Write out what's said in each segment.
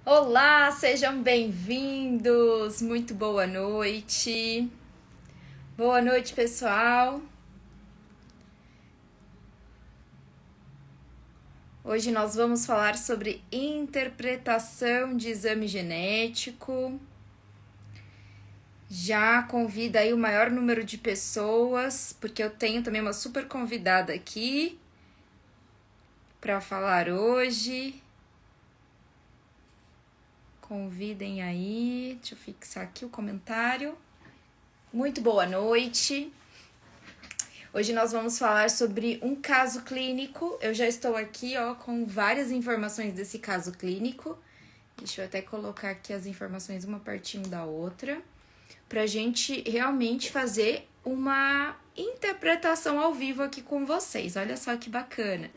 Olá, sejam bem-vindos. Muito boa noite. Boa noite, pessoal. Hoje nós vamos falar sobre interpretação de exame genético. Já convido aí o maior número de pessoas, porque eu tenho também uma super convidada aqui para falar hoje. Convidem aí. Deixa eu fixar aqui o comentário. Muito boa noite. Hoje nós vamos falar sobre um caso clínico. Eu já estou aqui, ó, com várias informações desse caso clínico. Deixa eu até colocar aqui as informações uma pertinho da outra, para a gente realmente fazer uma interpretação ao vivo aqui com vocês. Olha só que bacana.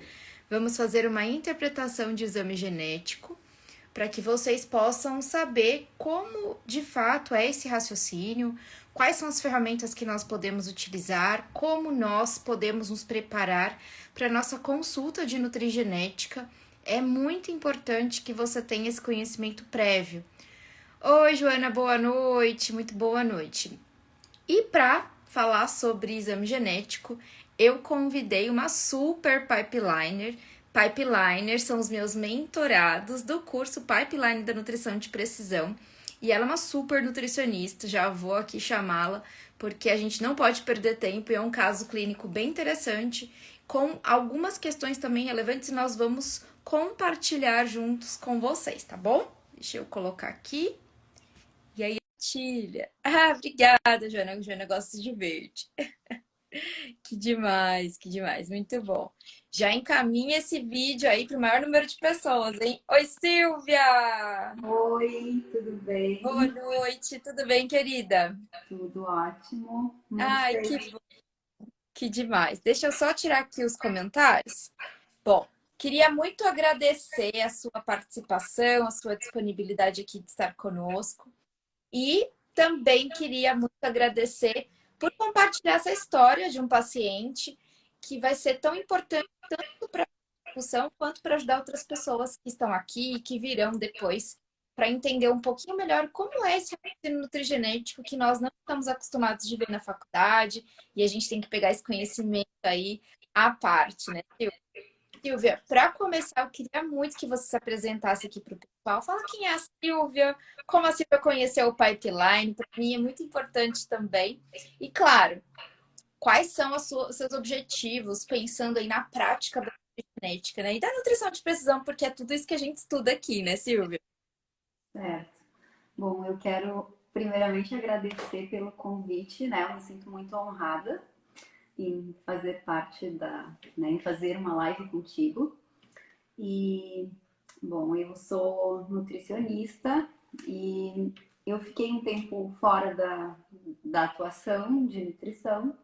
Vamos fazer uma interpretação de exame genético para que vocês possam saber como de fato é esse raciocínio, quais são as ferramentas que nós podemos utilizar, como nós podemos nos preparar para a nossa consulta de nutrigenética. É muito importante que você tenha esse conhecimento prévio. Oi, Joana, boa noite, muito boa noite. E para falar sobre exame genético, eu convidei uma super pipeliner. Pipeliners são os meus mentorados do curso Pipeline da Nutrição de Precisão. E ela é uma super nutricionista, já vou aqui chamá-la, porque a gente não pode perder tempo e é um caso clínico bem interessante, com algumas questões também relevantes e nós vamos compartilhar juntos com vocês, tá bom? Deixa eu colocar aqui. E aí, Tilha. Ah, obrigada, Joana. Joana gosta de verde. Que demais, muito bom. Já encaminha esse vídeo aí para o maior número de pessoas, hein? Oi, Silvia! Oi, tudo Boa bem? noite, tudo bem, querida? Tudo ótimo. Muito Ai, feliz. que demais. Deixa eu só tirar aqui os comentários. Bom, queria muito agradecer a sua participação, a sua disponibilidade aqui de estar conosco. E também queria muito agradecer por compartilhar essa história de um paciente que vai ser tão importante tanto para a discussão quanto para ajudar outras pessoas que estão aqui e que virão depois para entender um pouquinho melhor como é esse raciocínio nutrigenético que nós não estamos acostumados de ver na faculdade e a gente tem que pegar esse conhecimento aí à parte, né, Silvia? Silvia, para começar, eu queria muito que você se apresentasse aqui para o pessoal. Fala quem é a Silvia, como a Silvia conheceu o Pipeline, para mim é muito importante também. E, claro, quais são os seus objetivos, pensando aí na prática da genética, né? E da nutrição de precisão, porque é tudo isso que a gente estuda aqui, né, Silvia? Certo. Bom, eu quero primeiramente agradecer pelo convite, né? Eu me sinto muito honrada em fazer parte em fazer uma live contigo. E, bom, eu sou nutricionista e eu fiquei um tempo fora da atuação de nutrição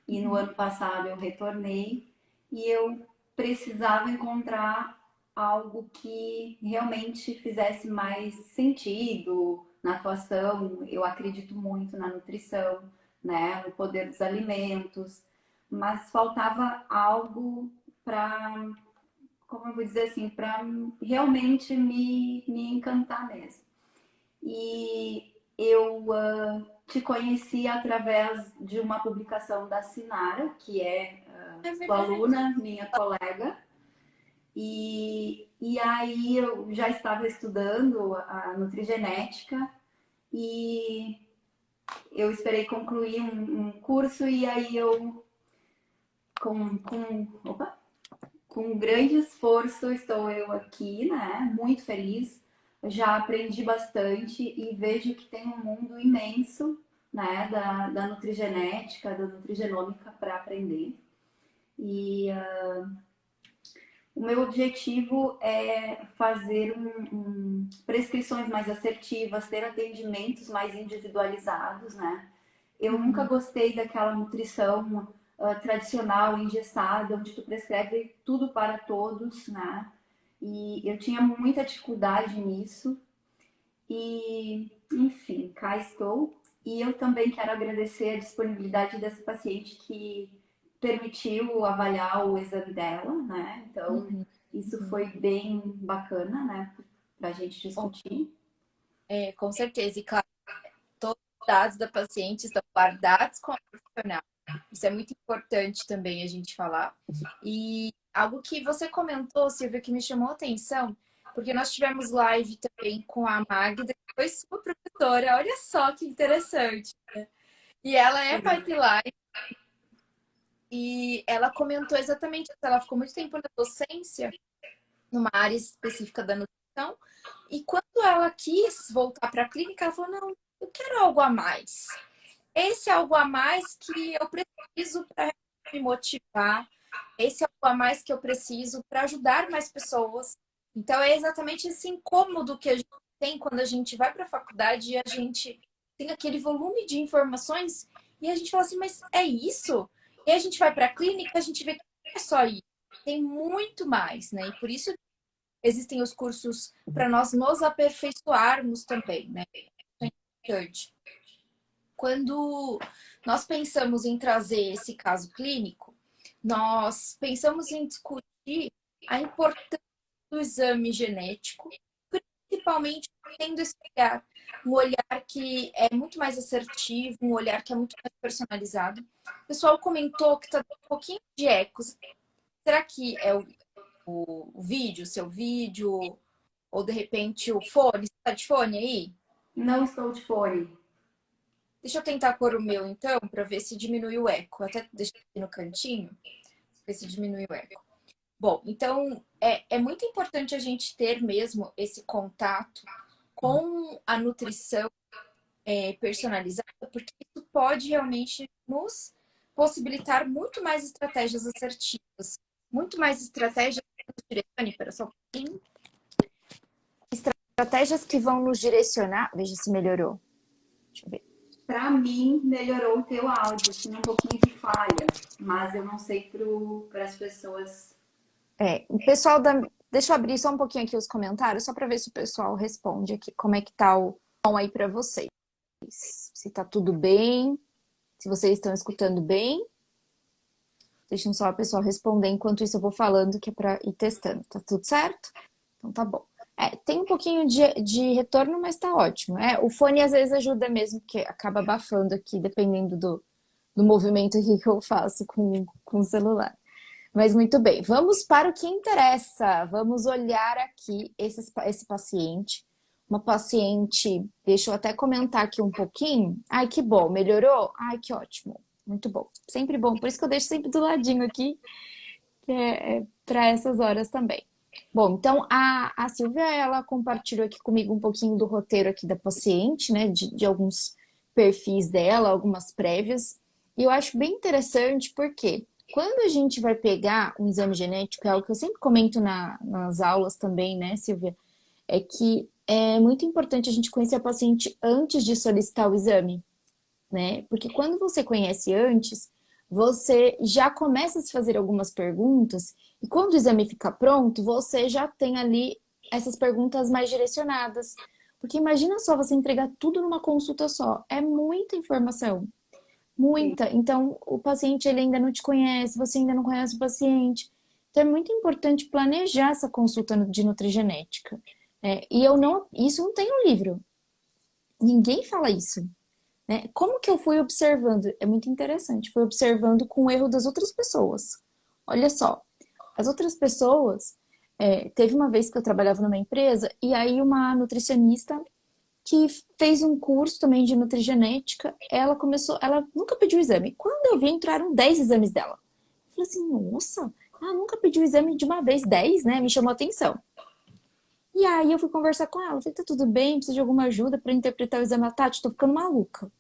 e no ano passado eu retornei e eu precisava encontrar algo que realmente fizesse mais sentido na atuação. Eu acredito muito na nutrição, né, no poder dos alimentos, mas faltava algo para, como eu vou dizer assim, para realmente me encantar mesmo. E eu te conheci através de uma publicação da Sinara, que é É sua verdade. aluna, minha colega. E aí eu já estava estudando a nutrigenética e eu esperei concluir um curso e aí eu, opa, com grande esforço, estou eu aqui, né? Muito feliz. Já aprendi bastante e vejo que tem um mundo imenso, né? Da nutrigenética, da nutrigenômica para aprender. E o meu objetivo é fazer prescrições mais assertivas, ter atendimentos mais individualizados, né? Eu nunca Uhum. gostei daquela nutrição tradicional, engessada, onde tu prescreve tudo para todos, né? E eu tinha muita dificuldade nisso. E, enfim, cá estou. E eu também quero agradecer a disponibilidade dessa paciente que permitiu avaliar o exame dela, né? Então, Uhum. isso Uhum. foi bem bacana, né? para a gente discutir. Com certeza. E claro, todos os dados da paciente estão guardados com a profissional. Isso é muito importante também a gente falar. E algo que você comentou, Silvia, que me chamou a atenção, porque nós tivemos live também com a Magda, que foi sua professora. Olha só que interessante. E ela é pipeline. E ela comentou exatamente isso. Ela ficou muito tempo na docência, numa área específica da nutrição. E quando ela quis voltar para a clínica, ela falou: não, eu quero algo a mais. Esse é algo a mais que eu preciso para me motivar. Esse é algo a mais que eu preciso para ajudar mais pessoas. Então, é exatamente esse incômodo que a gente tem quando a gente vai para a faculdade e a gente tem aquele volume de informações e a gente fala assim, mas é isso? E a gente vai para a clínica e a gente vê que não é só isso. Tem muito mais, né? E por isso existem os cursos para nós nos aperfeiçoarmos também, né? É importante. Quando nós pensamos em trazer esse caso clínico, nós pensamos em discutir a importância do exame genético, principalmente tendo esse olhar, um olhar que é muito mais assertivo, um olhar que é muito mais personalizado. O pessoal comentou que está dando um pouquinho de ecos. Será que é o vídeo, seu vídeo, ou de repente o fone? Você está de fone aí? Não estou de fone. Deixa eu tentar pôr o meu, então, para ver se diminui o eco. Até deixar aqui no cantinho, ver se diminui o eco. Bom, então, é muito importante a gente ter mesmo esse contato com a nutrição personalizada, porque isso pode realmente nos possibilitar muito mais estratégias assertivas, muito mais estratégias só um pouquinho. Estratégias que vão nos direcionar. Veja se melhorou. Deixa eu ver. Para mim, melhorou o teu áudio, tinha um pouquinho de falha, mas eu não sei para as pessoas. O pessoal da. Deixa eu abrir só um pouquinho aqui os comentários, só para ver se o pessoal responde aqui. Como é que tá o som aí para vocês? Se tá tudo bem, se vocês estão escutando bem. Deixa só o pessoal responder, enquanto isso eu vou falando, que é para ir testando. Tá tudo certo? Então tá bom. Tem um pouquinho de retorno, mas tá ótimo. O fone às vezes ajuda mesmo, porque acaba abafando aqui, dependendo do movimento aqui que eu faço com o celular. Mas muito bem, vamos para o que interessa. Vamos olhar aqui esse paciente. Uma paciente, deixa eu até comentar aqui um pouquinho. Ai, que bom, melhorou? Ai, que ótimo, muito bom. Sempre bom, por isso que eu deixo sempre do ladinho aqui, que é para essas horas também. Bom, então a Silvia, ela compartilhou aqui comigo um pouquinho do roteiro aqui da paciente, né, de alguns perfis dela, algumas prévias. E eu acho bem interessante porque quando a gente vai pegar um exame genético, é algo que eu sempre comento nas aulas também, né, Silvia, é que é muito importante a gente conhecer a paciente antes de solicitar o exame, né? Porque quando você conhece antes, você já começa a se fazer algumas perguntas e quando o exame fica pronto, você já tem ali essas perguntas mais direcionadas. Porque imagina só você entregar tudo numa consulta só. É muita informação. Muita. Então, o paciente ele ainda não te conhece, você ainda não conhece o paciente. Então, é muito importante planejar essa consulta de nutrigenética. E isso não tem no livro. Ninguém fala isso. Né? Como que eu fui observando? É muito interessante. Fui observando com o erro das outras pessoas. Olha só, as outras pessoas. Teve uma vez que eu trabalhava numa empresa e aí uma nutricionista que fez um curso também de nutrigenética, ela nunca pediu exame. Quando eu vi, entraram 10 exames dela. Eu falei assim, nossa, ela nunca pediu exame de uma vez, 10, né? Me chamou a atenção. E aí eu fui conversar com ela, falei, tá tudo bem, precisa de alguma ajuda para interpretar o exame? Ela, Tati, tô ficando maluca.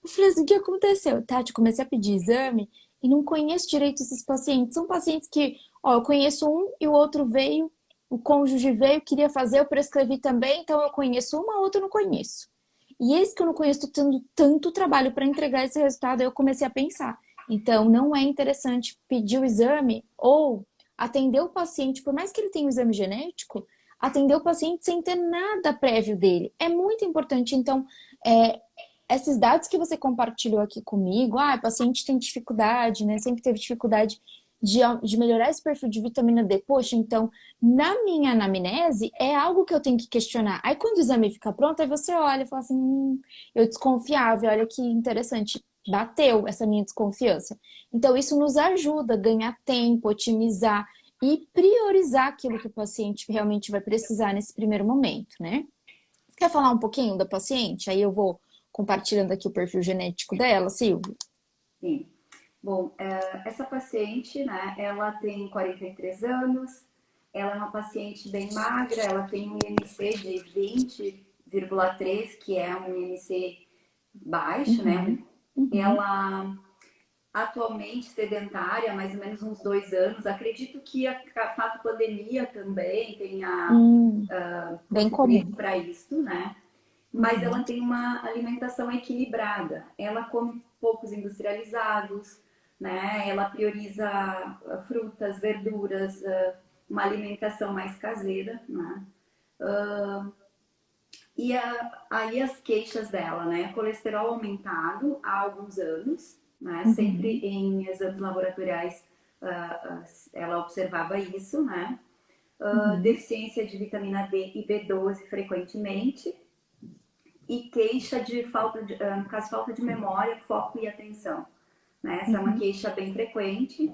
Eu falei assim, o que aconteceu? Tati, comecei a pedir exame e não conheço direito esses pacientes. São pacientes que, eu conheço um e o outro veio, o cônjuge veio, queria fazer, eu prescrevi também, então eu conheço uma, a outra eu não conheço. E esse que eu não conheço, tô tendo tanto trabalho para entregar esse resultado, aí eu comecei a pensar. Então, não é interessante pedir o exame ou atender o paciente, por mais que ele tenha um exame genético, atender o paciente sem ter nada prévio dele. É muito importante. Então, esses dados que você compartilhou aqui comigo, o paciente tem dificuldade, né? Sempre teve dificuldade de melhorar esse perfil de vitamina D. Poxa, então, na minha anamnese, é algo que eu tenho que questionar. Aí, quando o exame fica pronto, aí você olha e fala assim, eu desconfiava, e olha que interessante, bateu essa minha desconfiança. Então, isso nos ajuda a ganhar tempo, otimizar e priorizar aquilo que o paciente realmente vai precisar nesse primeiro momento, né? Quer falar um pouquinho da paciente? Aí eu vou compartilhando aqui o perfil genético dela, Silvio. Sim. Bom, essa paciente, né, ela tem 43 anos, ela é uma paciente bem magra, ela tem um IMC de 20,3, que é um IMC baixo, né? Uhum, uhum, Ela atualmente sedentária, há mais ou menos uns 2 anos. Acredito que a fato pandemia também tenha hum, bem contribuído comum. para isso, né? Mas ela Uhum, tem uma alimentação equilibrada. Ela come poucos industrializados, né? Ela prioriza frutas, verduras, uma alimentação mais caseira, né? E aí as queixas dela, né? Colesterol aumentado há alguns anos, né? Sempre uhum, em exames laboratoriais ela observava isso, né? uhum, Deficiência de vitamina D e B12 frequentemente e queixa de falta de, no caso, falta de memória, foco e atenção. Né? Essa é uma uhum. queixa bem frequente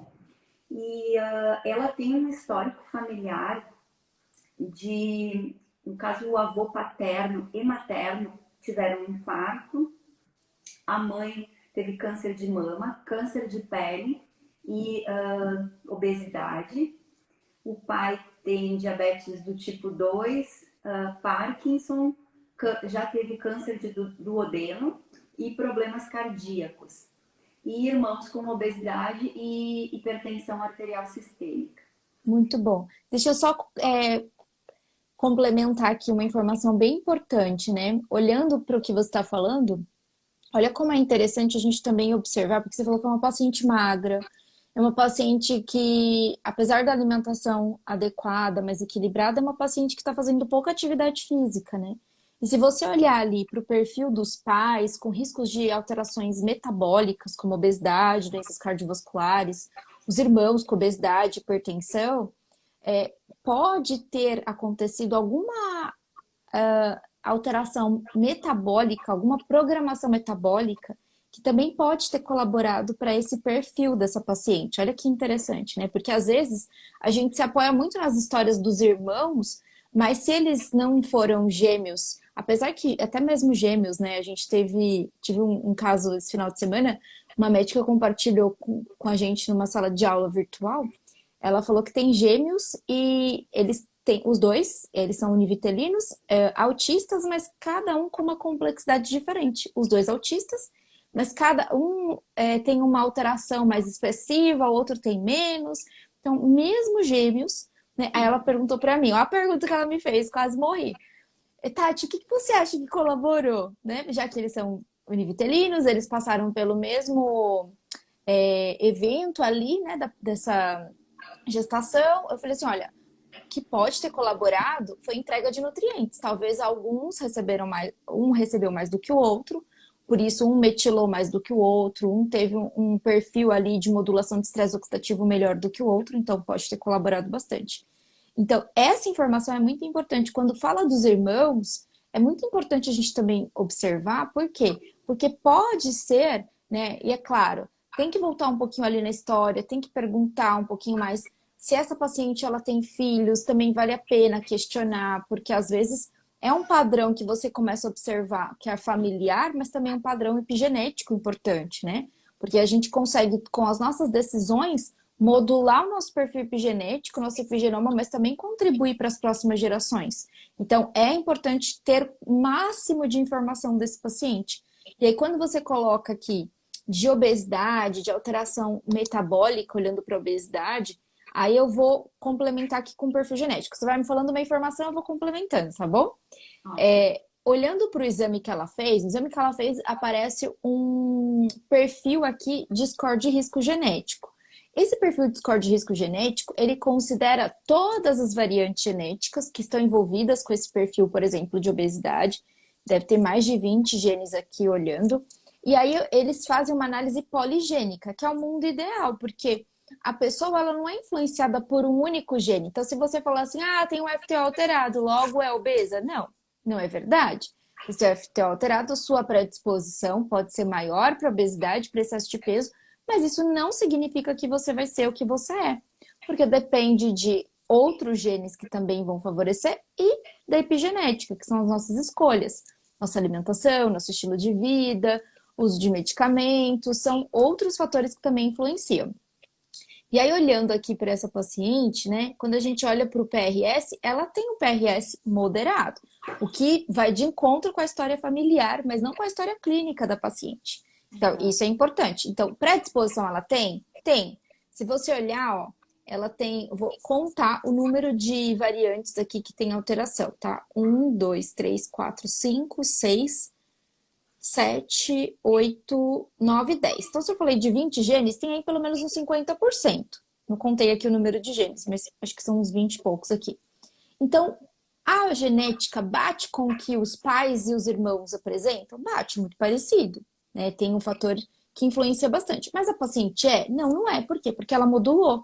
e ela tem um histórico familiar de, no caso, o avô paterno e materno tiveram um infarto, a mãe teve câncer de mama, câncer de pele e obesidade. O pai tem diabetes do tipo 2, Parkinson, já teve câncer do duodeno e problemas cardíacos. E irmãos com obesidade e hipertensão arterial sistêmica. Muito bom. Deixa eu só complementar aqui uma informação bem importante, né? Olhando para o que você está falando, olha como é interessante a gente também observar, porque você falou que é uma paciente magra, é uma paciente que, apesar da alimentação adequada, mas equilibrada, é uma paciente que está fazendo pouca atividade física, né? E se você olhar ali para o perfil dos pais com riscos de alterações metabólicas, como obesidade, doenças cardiovasculares, os irmãos com obesidade, hipertensão, é, pode ter acontecido alguma alteração metabólica, alguma programação metabólica, que também pode ter colaborado para esse perfil dessa paciente. Olha que interessante, né? Porque às vezes a gente se apoia muito nas histórias dos irmãos, mas se eles não foram gêmeos, apesar que até mesmo gêmeos, né? A gente tive um caso esse final de semana, uma médica compartilhou com a gente numa sala de aula virtual. Ela falou que tem gêmeos e eles têm os dois, eles são univitelinos, autistas, mas cada um com uma complexidade diferente. Os dois autistas, mas cada um tem uma alteração mais expressiva, o outro tem menos. Então, mesmo gêmeos, né? Aí ela perguntou para mim, ó, a pergunta que ela me fez, quase morri. Tati, o que você acha que colaborou, né? Já que eles são univitelinos, eles passaram pelo mesmo evento ali, né, dessa gestação. Eu falei assim, olha, que pode ter colaborado foi entrega de nutrientes. Talvez alguns receberam mais, um recebeu mais do que o outro, por isso um metilou mais do que o outro, um teve um perfil ali de modulação de estresse oxidativo melhor do que o outro, então pode ter colaborado bastante. Então, essa informação é muito importante. Quando fala dos irmãos, é muito importante a gente também observar, por quê? Porque pode ser, né? E é claro, tem que voltar um pouquinho ali na história, tem que perguntar um pouquinho mais se essa paciente ela tem filhos, também vale a pena questionar, porque às vezes é um padrão que você começa a observar que é familiar, mas também é um padrão epigenético importante, né? Porque a gente consegue, com as nossas decisões, modular o nosso perfil epigenético, nosso epigenoma, mas também contribuir para as próximas gerações. Então, é importante ter o máximo de informação desse paciente. E aí, quando você coloca aqui de obesidade, de alteração metabólica, olhando para a obesidade, aí eu vou complementar aqui com o perfil genético. Você vai me falando uma informação, eu vou complementando, tá bom? Ótimo. Olhando para o exame que ela fez, no exame que ela fez aparece um perfil aqui de score de risco genético. Esse perfil de score de risco genético, ele considera todas as variantes genéticas que estão envolvidas com esse perfil, por exemplo, de obesidade. Deve ter mais de 20 genes aqui olhando. E aí eles fazem uma análise poligênica, que é o mundo ideal, porque a pessoa ela não é influenciada por um único gene. Então, se você falar assim, tem um FTO alterado, logo é obesa. Não, não é verdade. Se o FTO alterado, sua predisposição pode ser maior para obesidade, para excesso de peso, mas isso não significa que você vai ser o que você é. Porque depende de outros genes que também vão favorecer e da epigenética, que são as nossas escolhas. Nossa alimentação, nosso estilo de vida, uso de medicamentos, são outros fatores que também influenciam. E aí, olhando aqui para essa paciente, né, quando a gente olha para o PRS, ela tem um PRS moderado, o que vai de encontro com a história familiar, mas não com a história clínica da paciente. Então, isso é importante. Então, predisposição ela tem? Tem. Se você olhar, ó, ela tem, vou contar o número de variantes aqui que tem alteração, tá? 1, 2, 3, 4, 5, 6, 7, 8, 9, 10. Então, se eu falei de 20 genes, tem aí pelo menos uns 50%. Não contei aqui o número de genes, mas acho que são uns 20 e poucos aqui. Então, a genética bate com o que os pais e os irmãos apresentam? Bate, muito parecido, né? Tem um fator que influencia bastante. Mas a paciente é? Não, não é. Por quê? Porque ela modulou.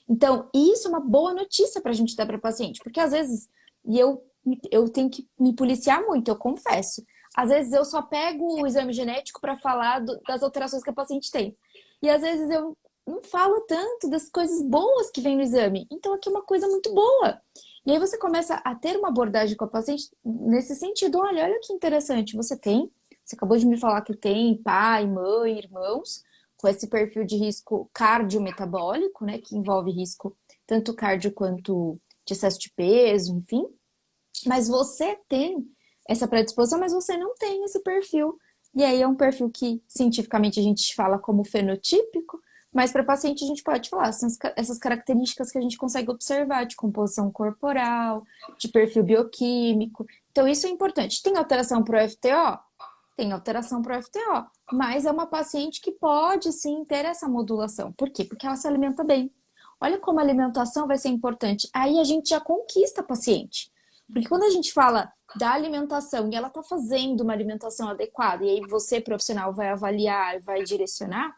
Então, isso é uma boa notícia para a gente dar para o paciente, porque às vezes, e eu tenho que me policiar muito, eu confesso. Às vezes eu só pego o exame genético para falar das alterações que a paciente tem. E às vezes eu não falo tanto das coisas boas que vem no exame. Então aqui é uma coisa muito boa. E aí você começa a ter uma abordagem com a paciente nesse sentido. Olha que interessante, você acabou de me falar que tem pai, mãe, irmãos, com esse perfil de risco cardiometabólico, né, que envolve risco tanto cardio quanto de excesso de peso, enfim. Mas você tem essa predisposição, mas você não tem esse perfil. E aí é um perfil que cientificamente a gente fala como fenotípico, mas para paciente a gente pode falar essas características que a gente consegue observar de composição corporal, de perfil bioquímico. Então isso é importante. Tem alteração para o FTO? Tem alteração para o FTO, mas é uma paciente que pode sim ter essa modulação. Por quê? Porque ela se alimenta bem. Olha como a alimentação vai ser importante. Aí a gente já conquista a paciente. Porque quando a gente fala da alimentação e ela está fazendo uma alimentação adequada, e aí você, profissional, vai avaliar, vai direcionar,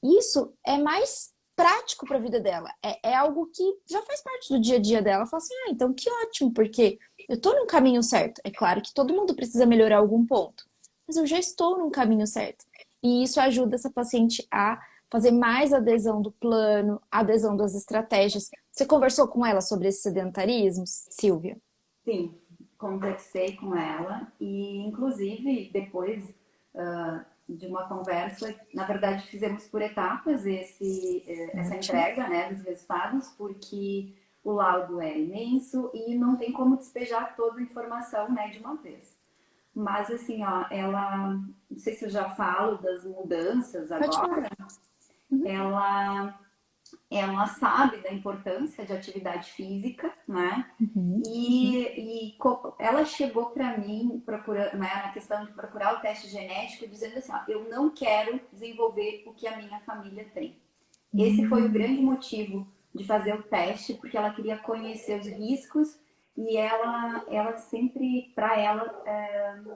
isso é mais prático para a vida dela. É algo que já faz parte do dia a dia dela. Fala assim, então que ótimo, porque eu estou no caminho certo. É claro que todo mundo precisa melhorar algum ponto, mas eu já estou no caminho certo. E isso ajuda essa paciente a fazer mais adesão do plano, adesão das estratégias. Você conversou com ela sobre esse sedentarismo, Silvia? Sim, conversei com ela e, inclusive, depois de uma conversa, na verdade, fizemos por etapas essa entrega, né, dos resultados, porque o laudo é imenso e não tem como despejar toda a informação, né, de uma vez. Mas, assim, ó, ela, não sei se eu já falo das mudanças agora, ela sabe da importância de atividade física, né? E ela chegou para mim procurando, né, na questão de procurar o teste genético, dizendo assim, ó, eu não quero desenvolver o que a minha família tem. Esse foi o grande motivo de fazer o teste, porque ela queria conhecer os riscos e ela sempre, para ela,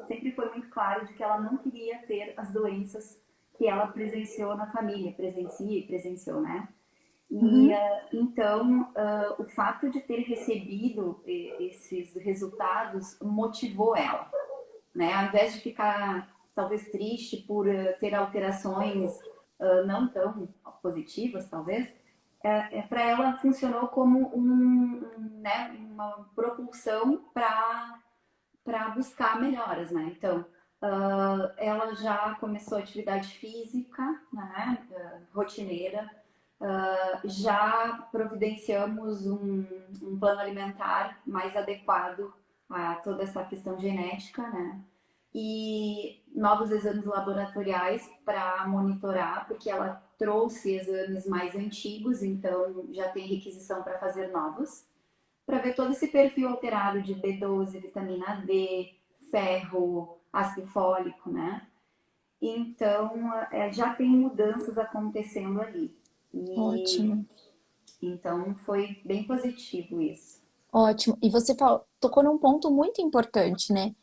sempre foi muito claro de que ela não queria ter as doenças que ela presenciou na família, presenciou, né? E então, o fato de ter recebido esses resultados motivou ela, né? Ao invés de ficar talvez triste por ter alterações não tão positivas, talvez, para ela funcionou como né, uma propulsão para buscar melhoras, né? Então, ela já começou atividade física, né, rotineira. Já providenciamos um plano alimentar mais adequado a toda essa questão genética, né? E novos exames laboratoriais para monitorar, porque ela trouxe exames mais antigos, então já tem requisição para fazer novos, para ver todo esse perfil alterado de B12, vitamina D, ferro, ácido fólico, né? Então, já tem mudanças acontecendo ali. Ótimo. Então, foi bem positivo isso. Ótimo. E você tocou num ponto muito importante, né?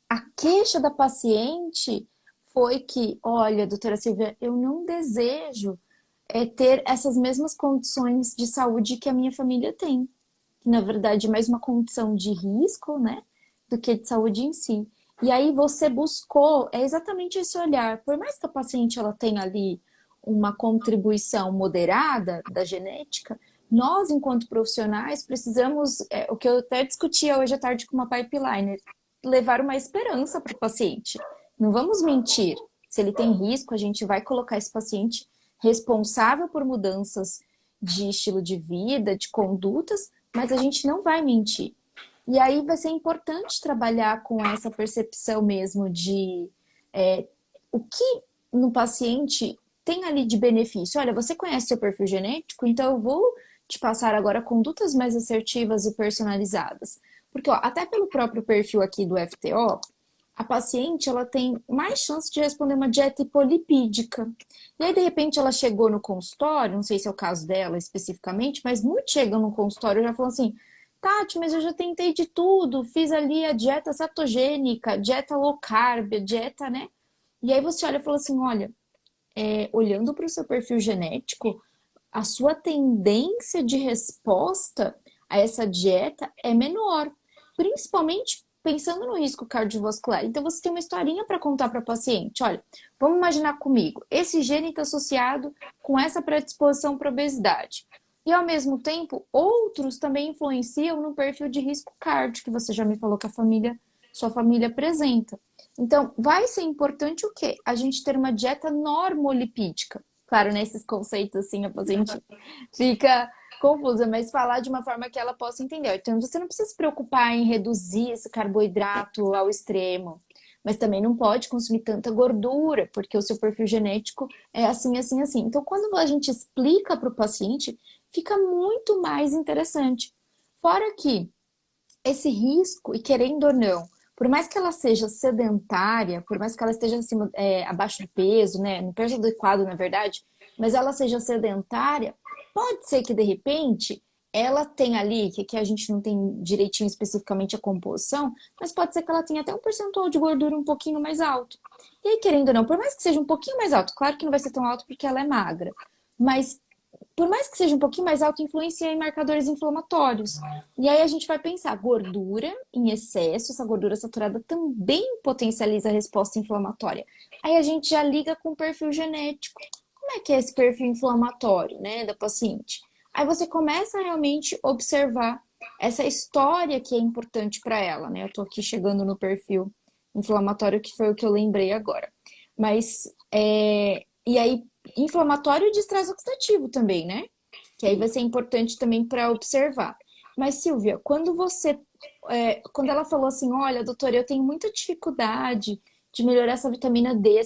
A queixa da paciente foi que, olha, doutora Silvia, eu não desejo ter essas mesmas condições de saúde que a minha família tem. Que, na verdade, é mais uma condição de risco, né? Do que de saúde em si. E aí você buscou, é exatamente esse olhar. Por mais que a paciente ela tenha ali uma contribuição moderada da genética, nós, enquanto profissionais, precisamos, o que eu até discutia hoje à tarde com uma pipeliner, levar uma esperança para o paciente. Não vamos mentir. Se ele tem risco, a gente vai colocar esse paciente responsável por mudanças de estilo de vida, de condutas, mas a gente não vai mentir. E aí vai ser importante trabalhar com essa percepção mesmo de o que no paciente tem ali de benefício. Olha, você conhece seu perfil genético, então eu vou te passar agora condutas mais assertivas e personalizadas. Porque, ó, até pelo próprio perfil aqui do FTO, a paciente ela tem mais chance de responder uma dieta hipolipídica. E aí, de repente, ela chegou no consultório, não sei se é o caso dela especificamente, mas muitos chegam no consultório e já falam assim: Tati, mas eu já tentei de tudo, fiz ali a dieta cetogênica, a dieta low carb, a dieta, né? E aí você olha e fala assim: olha, olhando para o seu perfil genético, a sua tendência de resposta a essa dieta é menor, principalmente pensando no risco cardiovascular. Então você tem uma historinha para contar para a paciente. Olha, vamos imaginar comigo, esse gene está associado com essa predisposição para obesidade. E ao mesmo tempo, outros também influenciam no perfil de risco cardio, que você já me falou que sua família apresenta. Então, vai ser importante o quê? A gente ter uma dieta normolipídica. Claro, nesses conceitos assim, a paciente fica confusa, mas falar de uma forma que ela possa entender. Então, você não precisa se preocupar em reduzir esse carboidrato ao extremo, mas também não pode consumir tanta gordura, porque o seu perfil genético é assim, assim, assim. Então, quando a gente explica para o paciente, fica muito mais interessante. Fora que esse risco, e querendo ou não, por mais que ela seja sedentária, por mais que ela esteja abaixo do peso, né, no peso adequado, na verdade, mas ela seja sedentária, pode ser que de repente ela tenha ali, que a gente não tem direitinho especificamente a composição, mas pode ser que ela tenha até um percentual de gordura um pouquinho mais alto. E aí, querendo ou não, por mais que seja um pouquinho mais alto, claro que não vai ser tão alto porque ela é magra, mas por mais que seja um pouquinho mais alto, influencia em marcadores inflamatórios. E aí a gente vai pensar, gordura em excesso, essa gordura saturada também potencializa a resposta inflamatória. Aí a gente já liga com o perfil genético. Como é que é esse perfil inflamatório, né, da paciente? Aí você começa a realmente observar essa história que é importante para ela, né? Eu tô aqui chegando no perfil inflamatório, que foi o que eu lembrei agora. Mas, e aí, inflamatório e de estresse oxidativo também, né? Que aí vai ser importante também para observar. Mas, Silvia, quando ela falou assim, olha, doutora, eu tenho muita dificuldade de melhorar essa vitamina D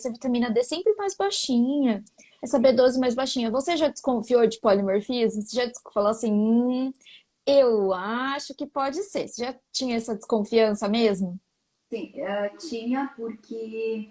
sempre mais baixinha, essa B12 mais baixinha. Você já desconfiou de polimorfismo? Você já falou assim, eu acho que pode ser. Você já tinha essa desconfiança mesmo? Sim, tinha porque,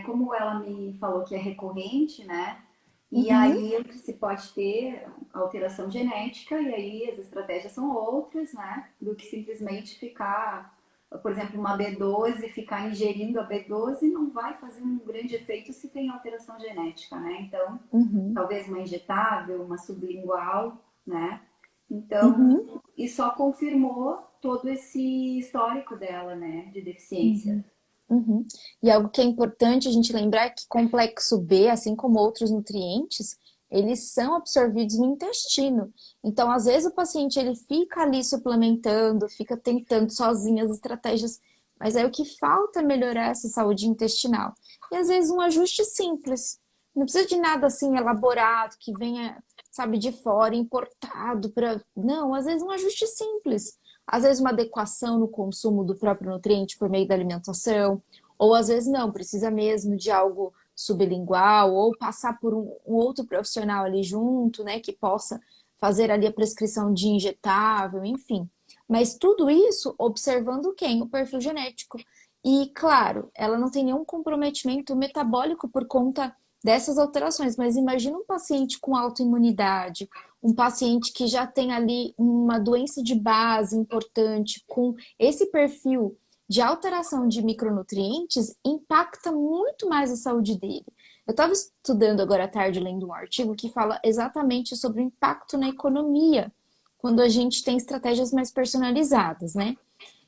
como ela me falou que é recorrente, né? E Uhum, aí se pode ter alteração genética, e aí as estratégias são outras, né? Do que simplesmente ficar, por exemplo, uma B12, ficar ingerindo a B12 não vai fazer um grande efeito se tem alteração genética, né? Então, uhum, talvez uma injetável, uma sublingual, né? Então, uhum, e só confirmou todo esse histórico dela, né, de deficiência. uhum. Uhum. E algo que é importante a gente lembrar é que complexo B, assim como outros nutrientes, eles são absorvidos no intestino. Então, às vezes o paciente ele fica ali suplementando, fica tentando sozinho as estratégias, mas aí o que falta é melhorar essa saúde intestinal. E às vezes um ajuste simples. Não precisa de nada assim elaborado que venha, sabe, de fora, importado para. Não, às vezes um ajuste simples. Às vezes uma adequação no consumo do próprio nutriente por meio da alimentação, ou às vezes não, precisa mesmo de algo sublingual, ou passar por um outro profissional ali junto, né, que possa fazer ali a prescrição de injetável, enfim. Mas tudo isso observando quem? O perfil genético. E, claro, ela não tem nenhum comprometimento metabólico por conta dessas alterações, mas imagina um paciente com autoimunidade, um paciente que já tem ali uma doença de base importante, com esse perfil de alteração de micronutrientes, impacta muito mais a saúde dele. Eu estava estudando agora à tarde, lendo um artigo que fala exatamente sobre o impacto na economia quando a gente tem estratégias mais personalizadas, né?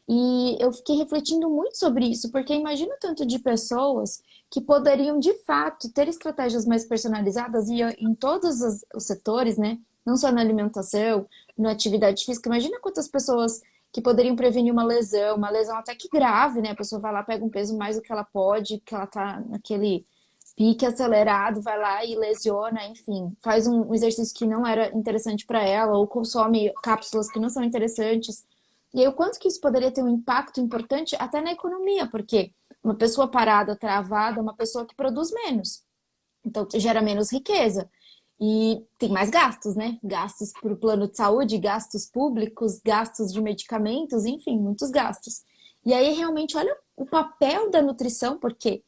E eu fiquei refletindo muito sobre isso, porque imagino tanto de pessoas que poderiam, de fato, ter estratégias mais personalizadas e em todos os setores, né? Não só na alimentação, na atividade física. Imagina quantas pessoas que poderiam prevenir uma lesão até que grave, né? A pessoa vai lá, pega um peso mais do que ela pode, que ela tá naquele pique acelerado, vai lá e lesiona, enfim, faz um exercício que não era interessante para ela, ou consome cápsulas que não são interessantes. E aí, o quanto que isso poderia ter um impacto importante até na economia, porque uma pessoa parada, travada, é uma pessoa que produz menos. Então, gera menos riqueza. E tem mais gastos, né? Gastos para o plano de saúde, gastos públicos, gastos de medicamentos, enfim, muitos gastos. E aí, realmente, olha o papel da nutrição, porque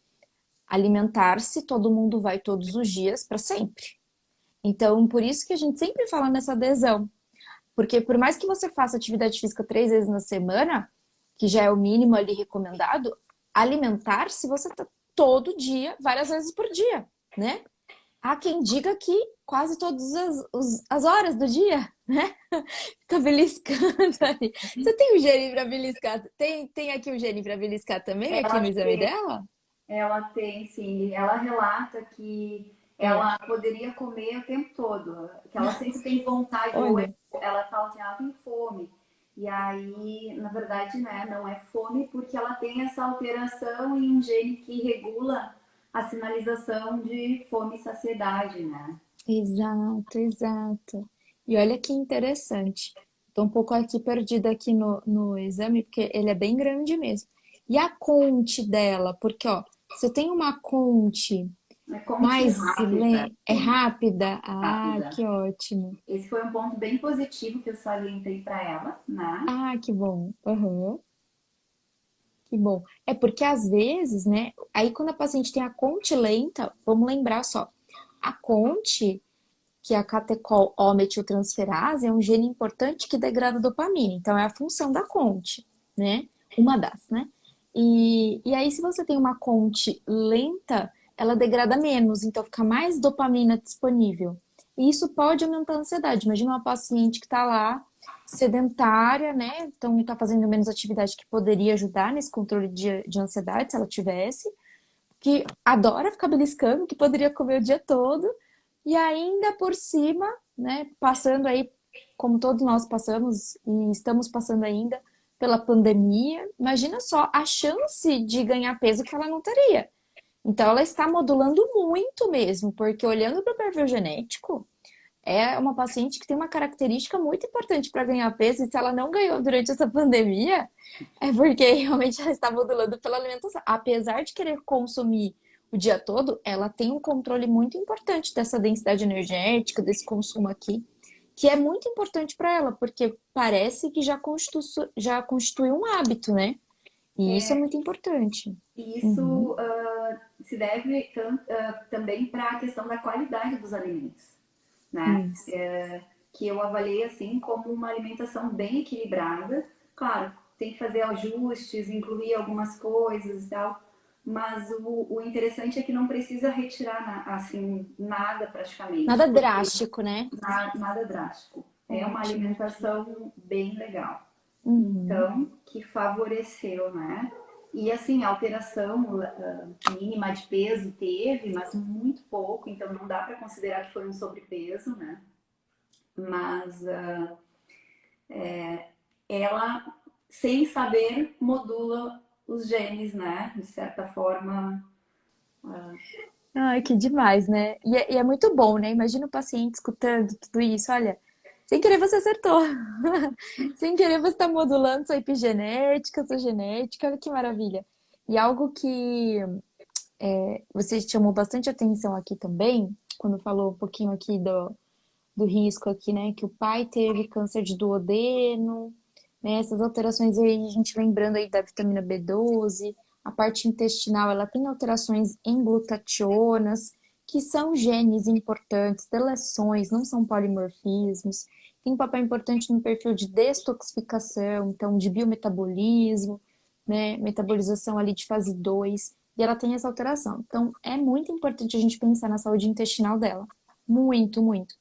alimentar-se, todo mundo vai todos os dias para sempre. Então, por isso que a gente sempre fala nessa adesão. Porque por mais que você faça atividade física 3 vezes na semana, que já é o mínimo ali recomendado, alimentar-se você tá todo dia, várias vezes por dia, né? Há quem diga que quase todas as horas do dia, né? Fica beliscando ali. Você tem o gene para beliscar? Tem aqui o gene para beliscar também, aqui no Ela exame tem, dela? ela tem, sim. Ela relata que É. ela poderia comer o tempo todo, que ela sempre tem vontade, ou Olha, ela fala assim, ela tem fome. E aí, na verdade, né, não é fome porque ela tem essa alteração em um gene que regula a sinalização de fome e saciedade, né? exato, exato. E olha que interessante. Tô um pouco aqui perdida aqui no exame, porque ele é bem grande mesmo. E a Conte dela? Porque, ó, você tem uma Conte É conte mais rápida, é rápida? Ah, rápida. que ótimo. Esse foi um ponto bem positivo que eu salientei para ela, né? Ah, que bom. Aham, que bom. É porque às vezes, né? Aí quando a paciente tem a Conte lenta, vamos lembrar só. A Conte que a catecol O-metiltransferase é um gene importante que degrada dopamina. Então, é a função da CONT, né? Uma das, né? E aí, se você tem uma CONT lenta, ela degrada menos, então fica mais dopamina disponível. E isso pode aumentar a ansiedade. Imagina uma paciente que está lá, sedentária, né? Então, está fazendo menos atividade que poderia ajudar nesse controle de ansiedade, se ela tivesse, que adora ficar beliscando, que poderia comer o dia todo, e ainda por cima, né, passando aí, como todos nós passamos e estamos passando ainda pela pandemia, imagina só a chance de ganhar peso que ela não teria. Então ela está modulando muito mesmo, porque olhando para o perfil genético, é uma paciente que tem uma característica muito importante para ganhar peso, e se ela não ganhou durante essa pandemia, é porque realmente ela está modulando pela alimentação. Apesar de querer consumir o dia todo, ela tem um controle muito importante dessa densidade energética, desse consumo aqui, que é muito importante para ela, porque parece que já constitui um hábito, né? E isso é muito importante. E Uhum. isso se deve também para a questão da qualidade dos alimentos, né? Isso. Que eu avaliei assim como uma alimentação bem equilibrada. Claro, tem que fazer ajustes, incluir algumas coisas e tal, mas o interessante é que não precisa retirar assim nada praticamente, Nada porque drástico, né? nada drástico. É uma Ótimo. alimentação bem legal. Uhum. Então, que favoreceu, né? E assim, a alteração mínima de peso teve, mas muito pouco, então não dá para considerar que foi um sobrepeso, né? Mas ela, sem saber, modula os genes, né? De certa forma. Ai, que demais, né? E é muito bom, né? Imagina o paciente escutando tudo isso. Olha, sem querer você acertou. Sem querer você está modulando sua epigenética, sua genética. Olha que maravilha. E algo que você chamou bastante atenção aqui também, quando falou um pouquinho aqui do risco aqui, né? Que o pai teve câncer de duodeno, né? Essas alterações aí, a gente lembrando aí da vitamina B12, a parte intestinal, ela tem alterações em glutationas, que são genes importantes, deleções, não são polimorfismos, tem um papel importante no perfil de detoxificação, então de biometabolismo, né? Metabolização ali de fase 2. e ela tem essa alteração. Então, é muito importante a gente pensar na saúde intestinal dela. Muito, muito.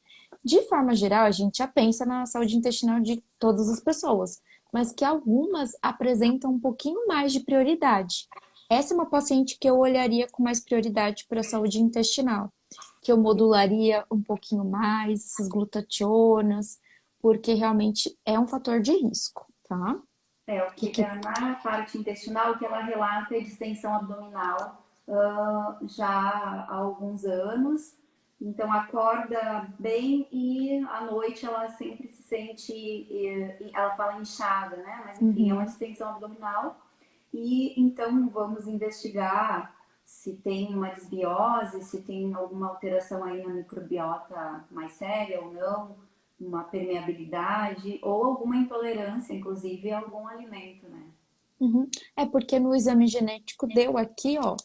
De forma geral, a gente já pensa na saúde intestinal de todas as pessoas, mas que algumas apresentam um pouquinho mais de prioridade. Essa é uma paciente que eu olharia com mais prioridade para a saúde intestinal, que eu modularia um pouquinho mais essas glutationas, porque realmente é um fator de risco, tá? O que é na parte intestinal, o que ela relata é distensão abdominal já há alguns anos. Então acorda bem e à noite ela sempre se sente, ela fala inchada, né? Mas enfim, é uma distensão abdominal. E então vamos investigar se tem uma desbiose, se tem alguma alteração aí na microbiota mais séria ou não, uma permeabilidade ou alguma intolerância, inclusive, a algum alimento, né? É porque no exame genético deu aqui, ó,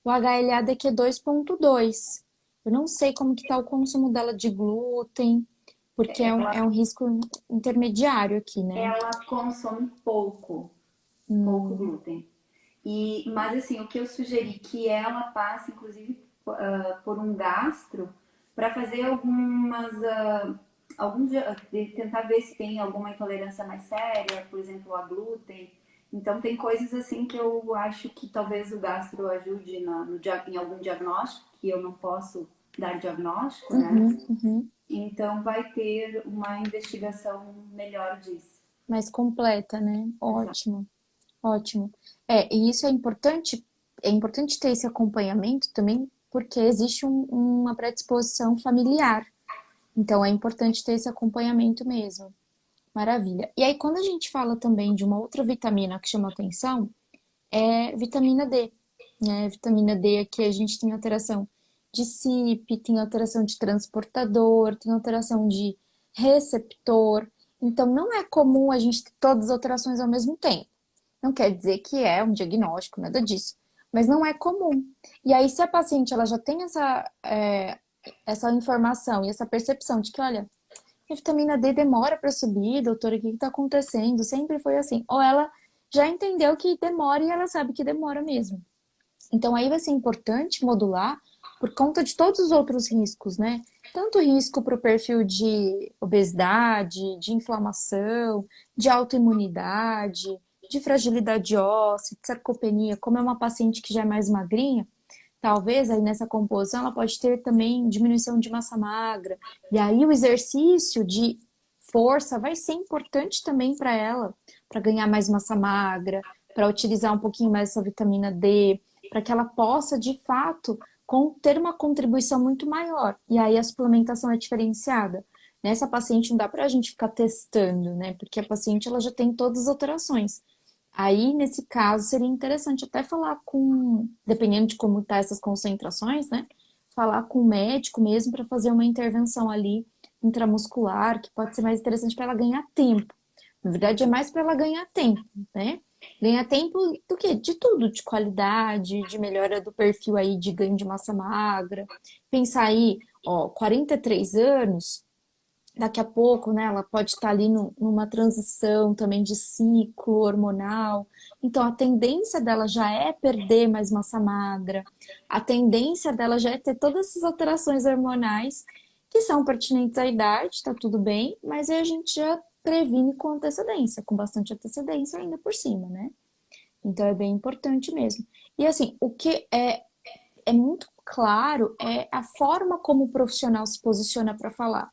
o HLA-DQ 2.2. Eu não sei como que tá o consumo dela de glúten, porque é um risco intermediário aqui, né? Ela consome pouco glúten. Mas assim, o que eu sugeri que ela passe, inclusive, por um gastro para fazer tentar ver se tem alguma intolerância mais séria, por exemplo, a glúten. Então tem coisas assim que eu acho que talvez o gastro ajude em algum diagnóstico, que eu não posso dar diagnóstico, né? Então vai ter uma investigação melhor disso. Mais completa, né? Ótimo, ótimo. E isso é importante ter esse acompanhamento também, porque existe uma predisposição familiar. Então é importante ter esse acompanhamento mesmo. Maravilha. E aí, quando a gente fala também de uma outra vitamina que chama atenção, é vitamina D, né? Vitamina D aqui a gente tem alteração de CYP, tem alteração de transportador, tem alteração de receptor. Então, não é comum a gente ter todas as alterações ao mesmo tempo. Não quer dizer que é um diagnóstico, nada disso. Mas não é comum. E aí, se a paciente ela já tem essa informação e essa percepção de que, olha, a vitamina D demora para subir, doutora, o que está acontecendo? Sempre foi assim. Ou ela já entendeu que demora e ela sabe que demora mesmo. Então aí vai ser importante modular por conta de todos os outros riscos, né? Tanto risco para o perfil de obesidade, de inflamação, de autoimunidade, de fragilidade óssea, de sarcopenia, como é uma paciente que já é mais magrinha, talvez aí nessa composição ela pode ter também diminuição de massa magra. E aí o exercício de força vai ser importante também para ela, para ganhar mais massa magra, para utilizar um pouquinho mais essa vitamina D, para que ela possa, de fato, ter uma contribuição muito maior. E aí a suplementação é diferenciada. Nessa paciente não dá para a gente ficar testando, né? Porque a paciente ela já tem todas as alterações. Aí, nesse caso, seria interessante até falar dependendo de como tá essas concentrações, né? Falar com o médico mesmo para fazer uma intervenção ali intramuscular, que pode ser mais interessante para ela ganhar tempo. Na verdade, é mais para ela ganhar tempo, né? Ganhar tempo do quê? De tudo, de qualidade, de melhora do perfil aí de ganho de massa magra. Pensar aí, ó, 43 anos, daqui a pouco, né, ela pode estar ali numa transição também de ciclo hormonal. Então, a tendência dela já é perder mais massa magra, a tendência dela já é ter todas essas alterações hormonais que são pertinentes à idade, tá tudo bem, mas aí a gente já previne com antecedência, com bastante antecedência ainda por cima, né? Então, é bem importante mesmo. E assim, o que é muito claro é a forma como o profissional se posiciona para falar.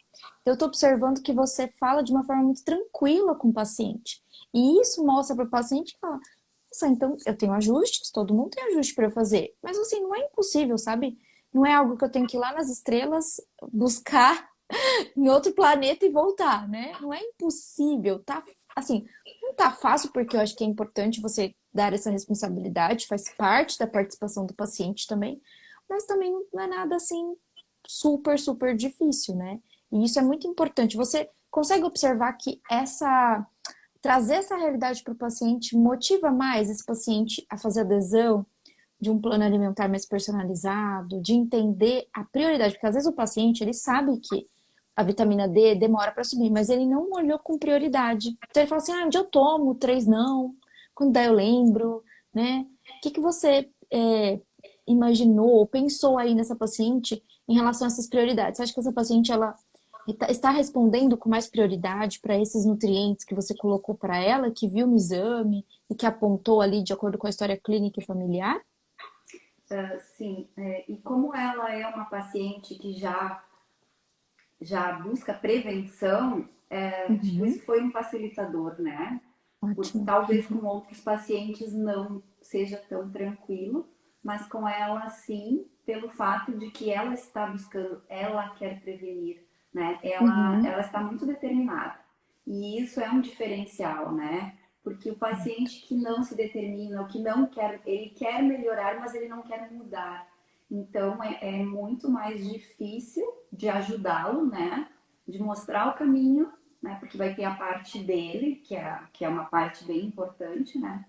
Eu estou observando que você fala de uma forma muito tranquila com o paciente. E isso mostra para o paciente que fala, nossa, então eu tenho ajustes, todo mundo tem ajuste para eu fazer. Mas assim, não é impossível, sabe? Não é algo que eu tenho que ir lá nas estrelas buscar em outro planeta e voltar, né? Não é impossível, tá? Assim, não tá fácil porque eu acho que é importante você dar essa responsabilidade, faz parte da participação do paciente também, mas também não é nada assim super, super difícil, né? E isso é muito importante. Você consegue observar que trazer essa realidade para o paciente motiva mais esse paciente a fazer adesão de um plano alimentar mais personalizado, de entender a prioridade, porque às vezes o paciente ele sabe que a vitamina D demora para subir, mas ele não olhou com prioridade. Então ele fala assim, um dia eu tomo, 3 não, quando der eu lembro, né? O que você imaginou ou pensou aí nessa paciente em relação a essas prioridades? Você acha que essa paciente ela está respondendo com mais prioridade para esses nutrientes que você colocou para ela, que viu no exame e que apontou ali de acordo com a história clínica e familiar? Sim, e como ela é uma paciente que já busca prevenção, acho que Uhum, isso foi um facilitador, né? ótimo. Talvez com outros pacientes não seja tão tranquilo, mas com ela sim, pelo fato de que ela está buscando, ela quer prevenir, né? Uhum, Ela está muito determinada. E isso é um diferencial, né? Porque o paciente que não se determina, o que não quer, ele quer melhorar, mas ele não quer mudar. Então é muito mais difícil de ajudá-lo, né? De mostrar o caminho, né? Porque vai ter a parte dele, que é uma parte bem importante, né?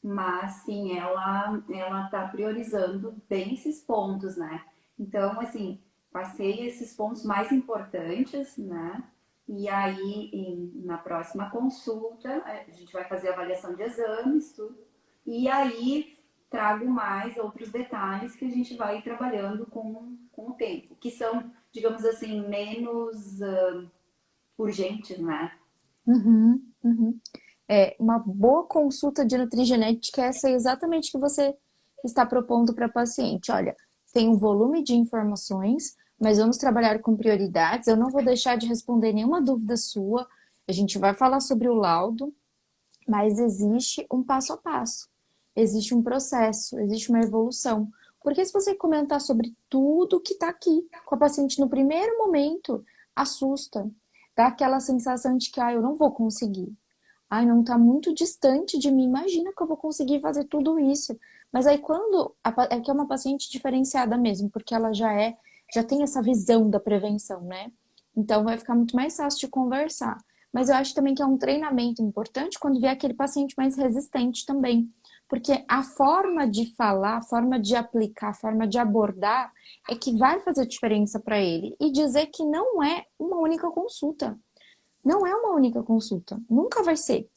Mas sim, ela tá priorizando bem esses pontos, né? Então, assim, passei esses pontos mais importantes, né? E aí, na próxima consulta, a gente vai fazer avaliação de exames, tudo. E aí, trago mais outros detalhes que a gente vai trabalhando com o tempo, que são, digamos assim, menos urgentes, né? uhum, uhum. Uma boa consulta de nutrigenética, essa é exatamente o que você está propondo para a paciente. Olha, tem um volume de informações, mas vamos trabalhar com prioridades. Eu não vou deixar de responder nenhuma dúvida sua. A gente vai falar sobre o laudo, mas existe um passo a passo, existe um processo, existe uma evolução. Porque se você comentar sobre tudo que está aqui com a paciente no primeiro momento, assusta, dá aquela sensação de que eu não vou conseguir. Ai, não está muito distante de mim. Imagina que eu vou conseguir fazer tudo isso. Mas aí é que é uma paciente diferenciada mesmo, porque ela já tem essa visão da prevenção, né? Então vai ficar muito mais fácil de conversar. Mas eu acho também que é um treinamento importante quando vier aquele paciente mais resistente também. Porque a forma de falar, a forma de aplicar, a forma de abordar é que vai fazer diferença para ele. E dizer que não é uma única consulta. Não é uma única consulta. Nunca vai ser.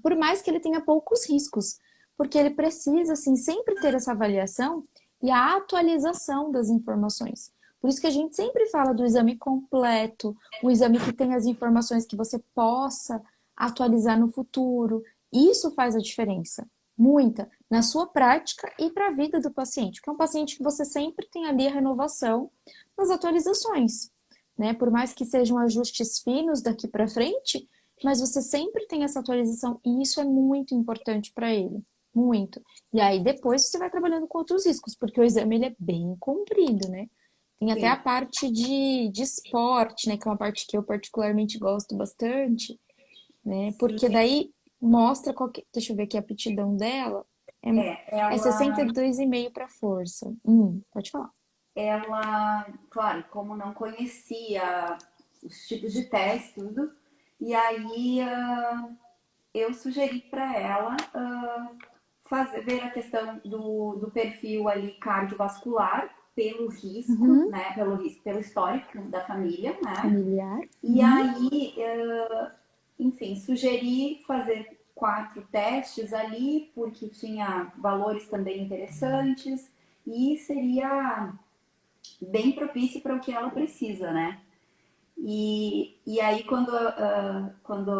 Por mais que ele tenha poucos riscos. Porque ele precisa, assim, sempre ter essa avaliação e a atualização das informações. Por isso que a gente sempre fala do exame completo, um exame que tem as informações que você possa atualizar no futuro. Isso faz a diferença, muita, na sua prática e para a vida do paciente, porque é um paciente que você sempre tem ali a renovação das atualizações, né? Por mais que sejam ajustes finos daqui para frente, mas você sempre tem essa atualização e isso é muito importante para ele, muito. E aí depois você vai trabalhando com outros riscos, porque o exame ele é bem comprido, né? Tem até a Sim. parte de esporte, né? Que é uma parte que eu particularmente gosto bastante, né? Sim, Porque daí mostra qual que, deixa eu ver aqui a aptidão dela. É, é ela 62,5 para força. Pode falar. claro, como não conhecia os tipos de teste, tudo, e aí eu sugeri para ela ver a questão do perfil ali cardiovascular pelo risco, Uhum. né, pelo histórico da família, né, Familiar. e Uhum. aí, enfim, sugeri fazer 4 testes ali, porque tinha valores também interessantes, e seria bem propício para o que ela precisa, né? E aí, quando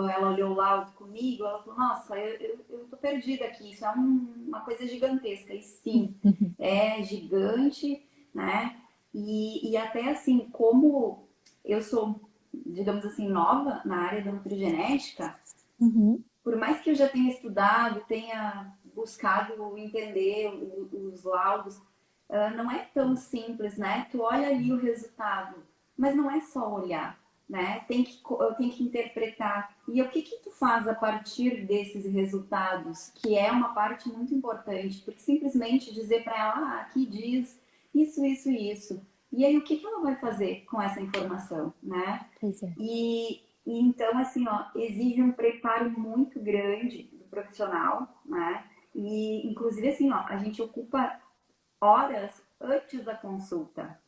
ela olhou o laudo comigo, ela falou: Nossa, eu tô perdida aqui, isso é uma coisa gigantesca. E sim, é gigante, né? E até assim, como eu sou, digamos assim, nova na área da nutrigenética, Uhum. por mais que eu já tenha estudado, tenha buscado entender os laudos, não é tão simples, né? Tu olha ali o resultado, mas não é só olhar, né? Eu tenho que interpretar. E o que que tu faz a partir desses resultados, que é uma parte muito importante, porque simplesmente dizer para ela, aqui diz isso, isso e isso. E aí o que que ela vai fazer com essa informação, né? Pois é. E então, assim, ó, exige um preparo muito grande do profissional, né? E, inclusive, assim, ó, a gente ocupa horas antes da consulta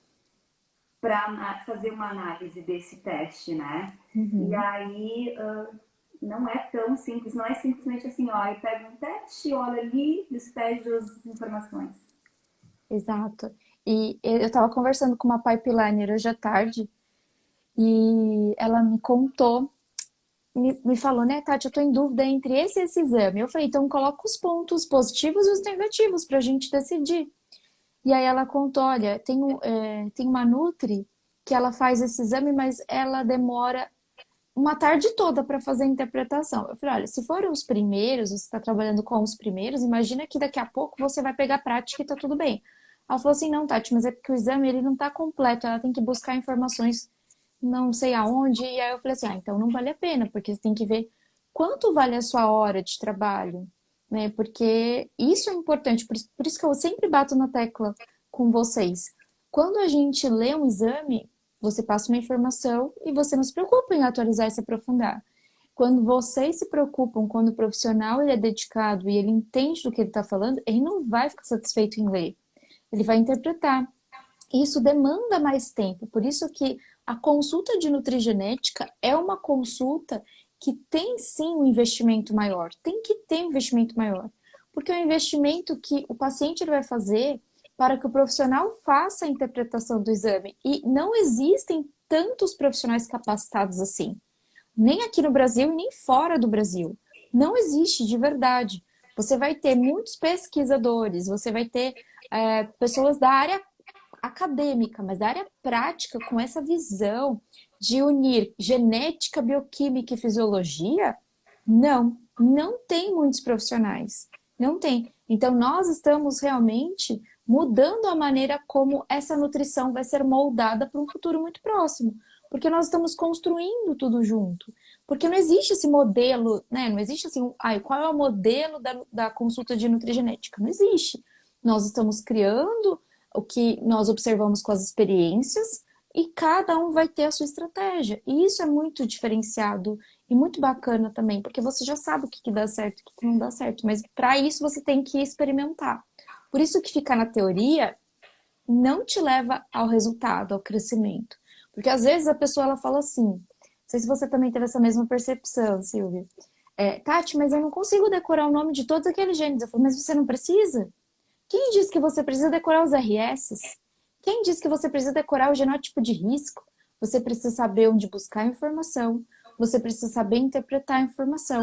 para fazer uma análise desse teste, né? E Uhum. aí, não é tão simples, não é simplesmente assim, ó, eu pego um teste, olho ali, despejo as informações. Exato. E eu estava conversando com uma pipeliner hoje à tarde e ela me contou, me falou, né, Tati, eu tô em dúvida entre esse e esse exame. Eu falei, então coloca os pontos positivos e os negativos pra gente decidir. E aí ela contou, olha, tem uma Nutri que ela faz esse exame, mas ela demora uma tarde toda para fazer a interpretação. Eu falei, olha, se forem os primeiros, você está trabalhando com os primeiros, imagina que daqui a pouco você vai pegar a prática e tá tudo bem. Ela falou assim, não, Tati, mas é porque o exame ele não está completo, ela tem que buscar informações não sei aonde. E aí eu falei assim, então não vale a pena, porque você tem que ver quanto vale a sua hora de trabalho, né? Porque isso é importante, por isso que eu sempre bato na tecla com vocês. Quando a gente lê um exame, você passa uma informação e você não se preocupa em atualizar e se aprofundar. Quando vocês se preocupam, quando o profissional ele é dedicado e ele entende do que ele está falando, ele não vai ficar satisfeito em ler. Ele vai interpretar. Isso demanda mais tempo. Por isso que a consulta de nutrigenética é uma consulta que tem sim um investimento maior. Tem que ter um investimento maior. Porque é um investimento que o paciente ele vai fazer para que o profissional faça a interpretação do exame. E não existem tantos profissionais capacitados assim. Nem aqui no Brasil e nem fora do Brasil. Não existe de verdade. Você vai ter muitos pesquisadores, você vai ter pessoas da área acadêmica, mas da área prática, com essa visão de unir genética, bioquímica e fisiologia, não tem muitos profissionais. Não tem. Então, nós estamos realmente mudando a maneira como essa nutrição vai ser moldada para um futuro muito próximo. Porque nós estamos construindo tudo junto. Porque não existe esse modelo, né? Não existe assim, qual é o modelo da consulta de nutrigenética? Não existe. Nós estamos criando o que nós observamos com as experiências e cada um vai ter a sua estratégia. E isso é muito diferenciado e muito bacana também, porque você já sabe o que dá certo e o que não dá certo, mas para isso você tem que experimentar. Por isso que ficar na teoria não te leva ao resultado, ao crescimento. Porque às vezes a pessoa ela fala assim, não sei se você também teve essa mesma percepção, Silvia. Tati, mas eu não consigo decorar o nome de todos aqueles genes. Eu falo, mas você não precisa? Quem diz que você precisa decorar os RS? Quem diz que você precisa decorar o genótipo de risco? Você precisa saber onde buscar a informação, você precisa saber interpretar a informação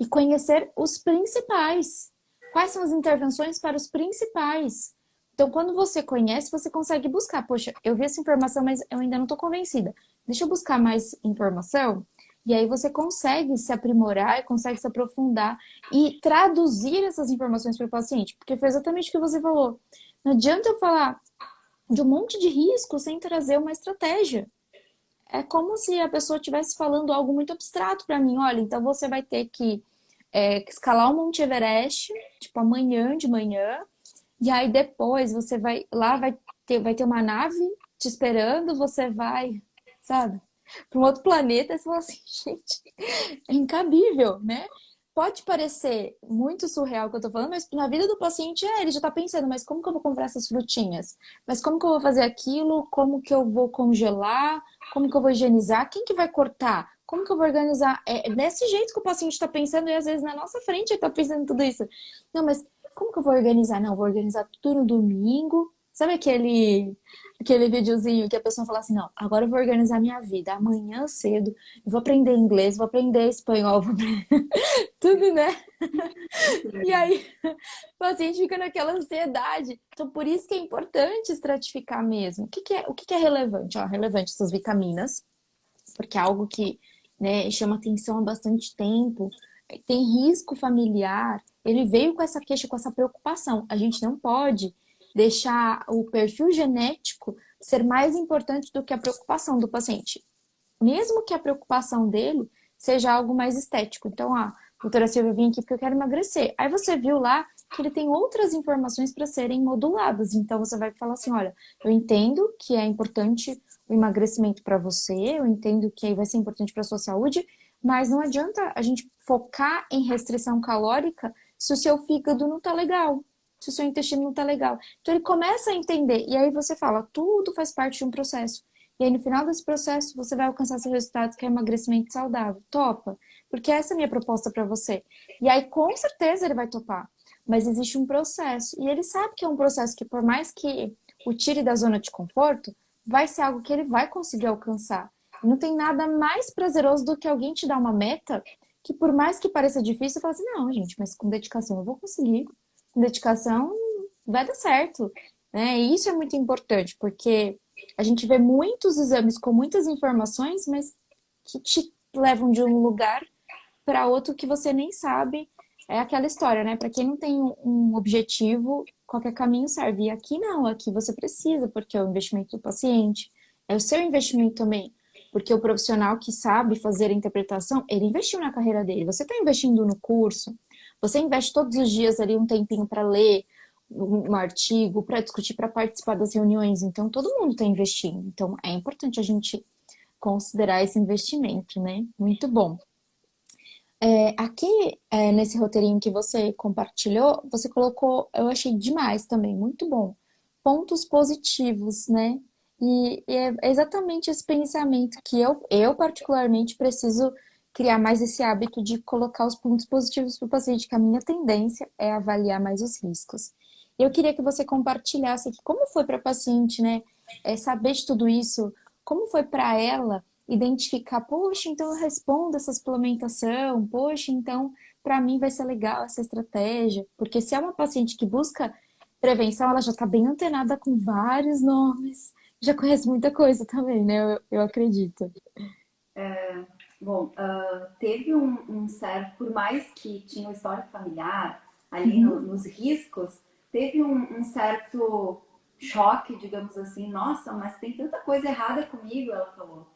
e conhecer os principais. Quais são as intervenções para os principais? Então, quando você conhece, você consegue buscar. Poxa, eu vi essa informação, mas eu ainda não estou convencida. Deixa eu buscar mais informação. E aí você consegue se aprimorar, consegue se aprofundar e traduzir essas informações para o paciente. Porque foi exatamente o que você falou. Não adianta eu falar de um monte de risco sem trazer uma estratégia. É como se a pessoa estivesse falando algo muito abstrato para mim. Olha, então você vai ter que escalar o Monte Everest, tipo amanhã de manhã, e aí depois você vai lá, vai ter uma nave te esperando, você vai, sabe, para um outro planeta, e você fala assim, gente, é incabível, né? Pode parecer muito surreal o que eu tô falando, mas na vida do paciente ele já tá pensando, mas como que eu vou comprar essas frutinhas? Mas como que eu vou fazer aquilo? Como que eu vou congelar? Como que eu vou higienizar? Quem que vai cortar? Como que eu vou organizar? É desse jeito que o paciente está pensando e às vezes na nossa frente ele tá pensando tudo isso. Não, mas como que eu vou organizar? Não, eu vou organizar tudo no domingo. Sabe aquele videozinho que a pessoa fala assim, não, agora eu vou organizar minha vida. Amanhã cedo, eu vou aprender inglês, vou aprender espanhol, vou aprender tudo, né? E aí o paciente fica naquela ansiedade. Então, por isso que é importante estratificar mesmo. O que é relevante? Ó, relevante essas vitaminas, porque é algo que, né, chama atenção há bastante tempo. Tem risco familiar. Ele veio com essa queixa, com essa preocupação. A gente não pode deixar o perfil genético ser mais importante do que a preocupação do paciente. Mesmo que a preocupação dele seja algo mais estético. Então, doutora Silvia, eu vim aqui porque eu quero emagrecer. Aí você viu lá que ele tem outras informações para serem moduladas. Então, você vai falar assim, olha, eu entendo que é importante o emagrecimento para você, eu entendo que aí vai ser importante para a sua saúde, mas não adianta a gente focar em restrição calórica se o seu fígado não tá legal, se o seu intestino não tá legal. Então, ele começa a entender, e aí você fala, tudo faz parte de um processo. E aí, no final desse processo, você vai alcançar seu resultado, que é emagrecimento saudável. Topa? porque essa é a minha proposta para você. E aí, com certeza, ele vai topar. Mas existe um processo. E ele sabe que é um processo que, por mais que o tire da zona de conforto, vai ser algo que ele vai conseguir alcançar. E não tem nada mais prazeroso do que alguém te dar uma meta que, por mais que pareça difícil, você fala assim, não, gente, mas com dedicação eu vou conseguir. Com dedicação vai dar certo. Né? E isso é muito importante, porque a gente vê muitos exames com muitas informações, mas que te levam de um lugar para outro que você nem sabe. É aquela história, né? Para quem não tem um objetivo, qualquer caminho serve. E aqui não, aqui você precisa, porque é o investimento do paciente, é o seu investimento também. Porque o profissional que sabe fazer a interpretação, ele investiu na carreira dele. Você está investindo no curso, você investe todos os dias ali um tempinho para ler um artigo, para discutir, para participar das reuniões. Então, todo mundo está investindo. Então, é importante a gente considerar esse investimento, né? Muito bom. Aqui, nesse roteirinho que você compartilhou, você colocou, eu achei demais também, muito bom. Pontos positivos, né? E é exatamente esse pensamento que eu particularmente preciso criar mais esse hábito de colocar os pontos positivos para o paciente, que a minha tendência é avaliar mais os riscos. Eu queria que você compartilhasse aqui como foi para a paciente, né? Saber de tudo isso, como foi para ela identificar, poxa, então eu respondo essa suplementação, poxa, então para mim vai ser legal essa estratégia, porque se é uma paciente que busca prevenção, ela já está bem antenada com vários nomes, já conhece muita coisa também, né? Eu acredito. Bom, teve um certo, por mais que tinha um histórico familiar ali Uhum, nos riscos, teve um certo choque, digamos assim. Nossa, mas tem tanta coisa errada comigo, ela falou.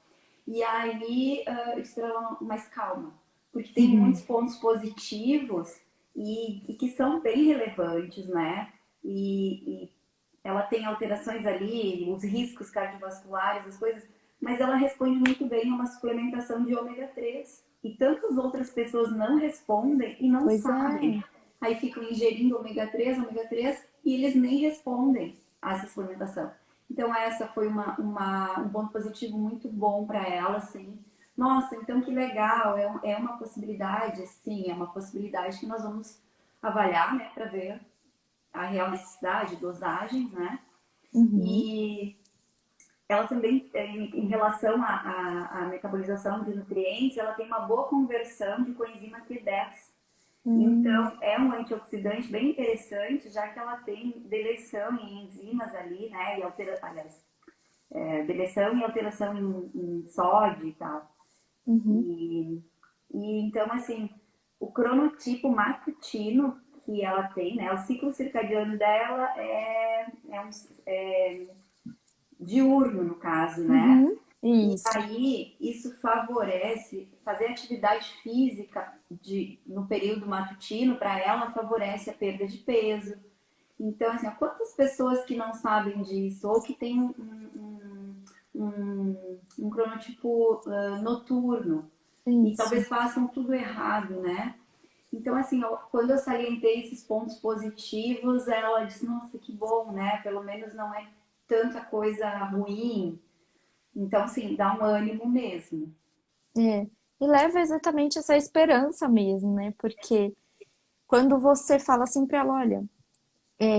E aí eu disse pra ela, mais calma, porque tem uhum, muitos pontos positivos e que são bem relevantes, né? E ela tem alterações ali, os riscos cardiovasculares, as coisas, mas ela responde muito bem a uma suplementação de ômega 3. E tantas outras pessoas não respondem e não pois sabem. é. Aí ficam ingerindo ômega 3, e eles nem respondem a essa suplementação. Então essa foi um ponto positivo muito bom para ela, assim. Nossa, então que legal, é uma possibilidade, sim, é uma possibilidade que nós vamos avaliar, né, para ver a real necessidade, dosagens, né? Uhum, E ela também, em relação à metabolização de nutrientes, ela tem uma boa conversão de coenzima Q10. hum, Então, é um antioxidante bem interessante, já que ela tem deleção em enzimas ali, né? E aliás, deleção e alteração em sódio e tal. uhum, E, e então, assim, o cronotipo matutino que ela tem, né? O ciclo circadiano dela é diurno, no caso, né? uhum, E isso. aí, isso favorece, fazer atividade física no período matutino, para ela, favorece a perda de peso. Então, assim, quantas pessoas que não sabem disso, ou que têm um cronotipo noturno, e Isso. talvez façam tudo errado, né? Então, assim, quando eu salientei esses pontos positivos, ela disse, nossa, que bom, né? Pelo menos não é tanta coisa ruim. Então, sim, dá um ânimo mesmo. É. E leva exatamente essa esperança mesmo, né? Porque quando você fala assim para ela, olha,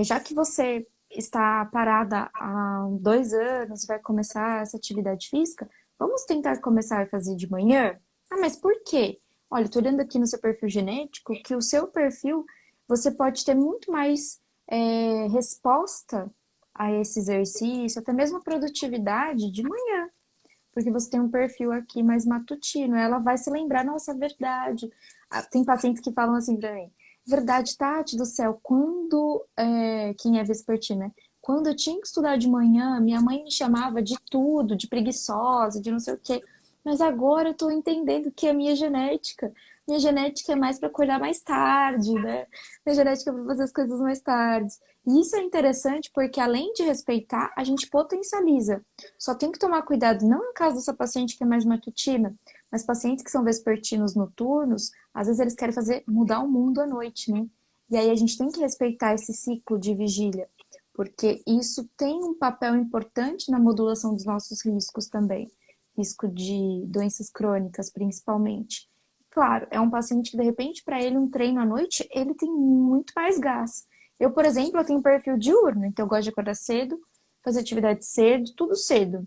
já que você está parada há 2 anos, vai começar essa atividade física, vamos tentar começar a fazer de manhã? Ah, mas por quê? Olha, tô olhando aqui no seu perfil genético que o seu perfil você pode ter muito mais resposta a esse exercício, até mesmo a produtividade de manhã, porque você tem um perfil aqui mais matutino. Ela vai se lembrar, nossa, é verdade. Tem pacientes que falam assim pra mim, verdade, Tati do céu, quem é vespertina, né? Quando eu tinha que estudar de manhã, minha mãe me chamava de tudo, de preguiçosa, de não sei o quê. Mas agora eu tô entendendo que é minha genética. Minha genética é mais para acordar mais tarde, né? Minha genética é para fazer as coisas mais tarde. E isso é interessante porque, além de respeitar, a gente potencializa. Só tem que tomar cuidado, não no caso dessa paciente que é mais matutina, mas pacientes que são vespertinos noturnos, às vezes eles querem mudar o mundo à noite, né? E aí a gente tem que respeitar esse ciclo de vigília, porque isso tem um papel importante na modulação dos nossos riscos também, risco de doenças crônicas principalmente. claro, é um paciente que, de repente, para ele, um treino à noite, ele tem muito mais gás. Eu, por exemplo, eu tenho um perfil diurno, então eu gosto de acordar cedo, fazer atividade cedo, tudo cedo.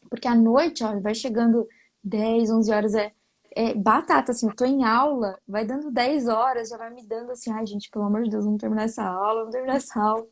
Porque à noite, ó, vai chegando 10, 11 horas, é batata, assim, eu tô em aula, vai dando 10 horas, já vai me dando assim, ai, gente, pelo amor de Deus, vamos terminar essa aula, vamos terminar essa aula,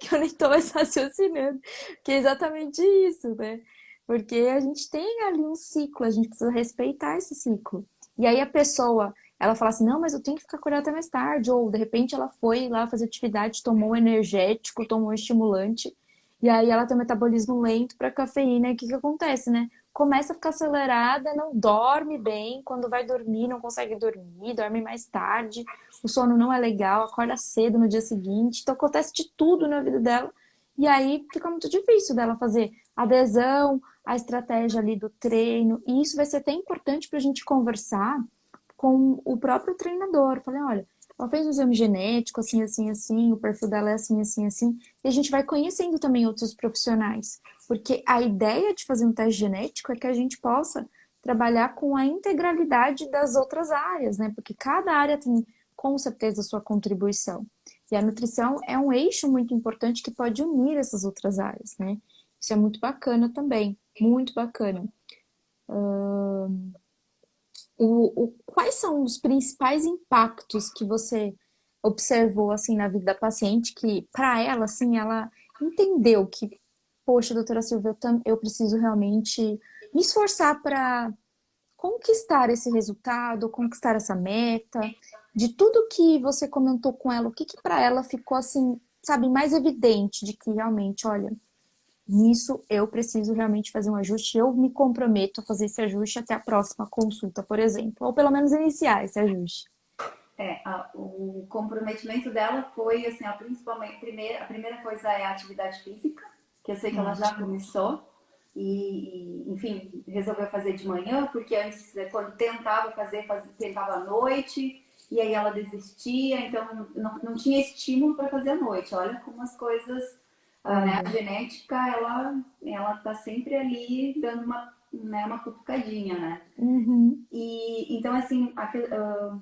que eu nem tô mais raciocinando. Que é exatamente isso, né? Porque a gente tem ali um ciclo, a gente precisa respeitar esse ciclo. E aí a pessoa, ela fala assim, não, mas eu tenho que ficar acordada até mais tarde, ou de repente ela foi lá fazer atividade, tomou um energético, tomou um estimulante, e aí ela tem um metabolismo lento para cafeína, e o que que acontece, né? Começa a ficar acelerada, não dorme bem, quando vai dormir não consegue dormir, dorme mais tarde, o sono não é legal, acorda cedo no dia seguinte, então acontece de tudo na vida dela, e aí fica muito difícil dela fazer adesão à estratégia ali do treino, e isso vai ser até importante para a gente conversar com o próprio treinador. Falei, olha, ela fez um exame genético, assim, assim, assim, o perfil dela é assim, assim, assim, e a gente vai conhecendo também outros profissionais, porque a ideia de fazer um teste genético é que a gente possa trabalhar com a integralidade das outras áreas, né? Porque cada área tem com certeza sua contribuição. E a nutrição é um eixo muito importante que pode unir essas outras áreas, né? Isso é muito bacana também, muito bacana. Quais são os principais impactos que você observou assim na vida da paciente que para ela assim ela entendeu que poxa, doutora Silvia, eu preciso realmente me esforçar para conquistar esse resultado, conquistar essa meta, de tudo que você comentou com ela, o que que para ela ficou assim, sabe, mais evidente de que realmente, olha, nisso eu preciso realmente fazer um ajuste, eu me comprometo a fazer esse ajuste até a próxima consulta, por exemplo, ou pelo menos iniciar esse ajuste. O comprometimento dela foi, assim, principalmente, a primeira coisa é a atividade física, que eu sei que ela já começou, enfim, resolveu fazer de manhã, porque antes, quando tentava fazer, tentava à noite, e aí ela desistia, então não tinha estímulo para fazer à noite. Olha como as coisas, né, a genética, ela tá sempre ali dando uma cutucadinha, né? Uhum. E então, assim,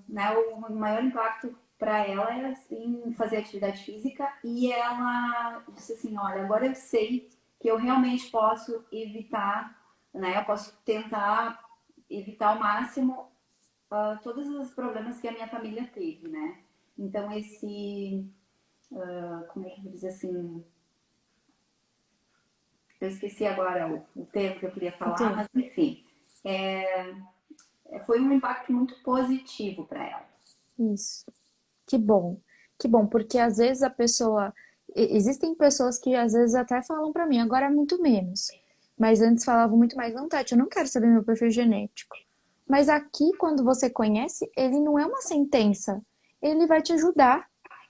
né, o maior impacto para ela é assim, fazer atividade física, e ela disse assim, olha, agora eu sei que eu realmente posso evitar, né, eu posso tentar evitar ao máximo todos os problemas que a minha família teve, né? Então como é que eu vou dizer assim, eu esqueci agora o termo que eu queria falar, Então, mas enfim, foi um impacto muito positivo para ela. isso. Que bom. Que bom, porque às vezes a pessoa. Existem pessoas que às vezes até falam pra mim, agora é muito menos. Mas antes falavam muito mais, não, Tati, eu não quero saber meu perfil genético. Mas aqui, quando você conhece, ele não é uma sentença. Ele vai te ajudar.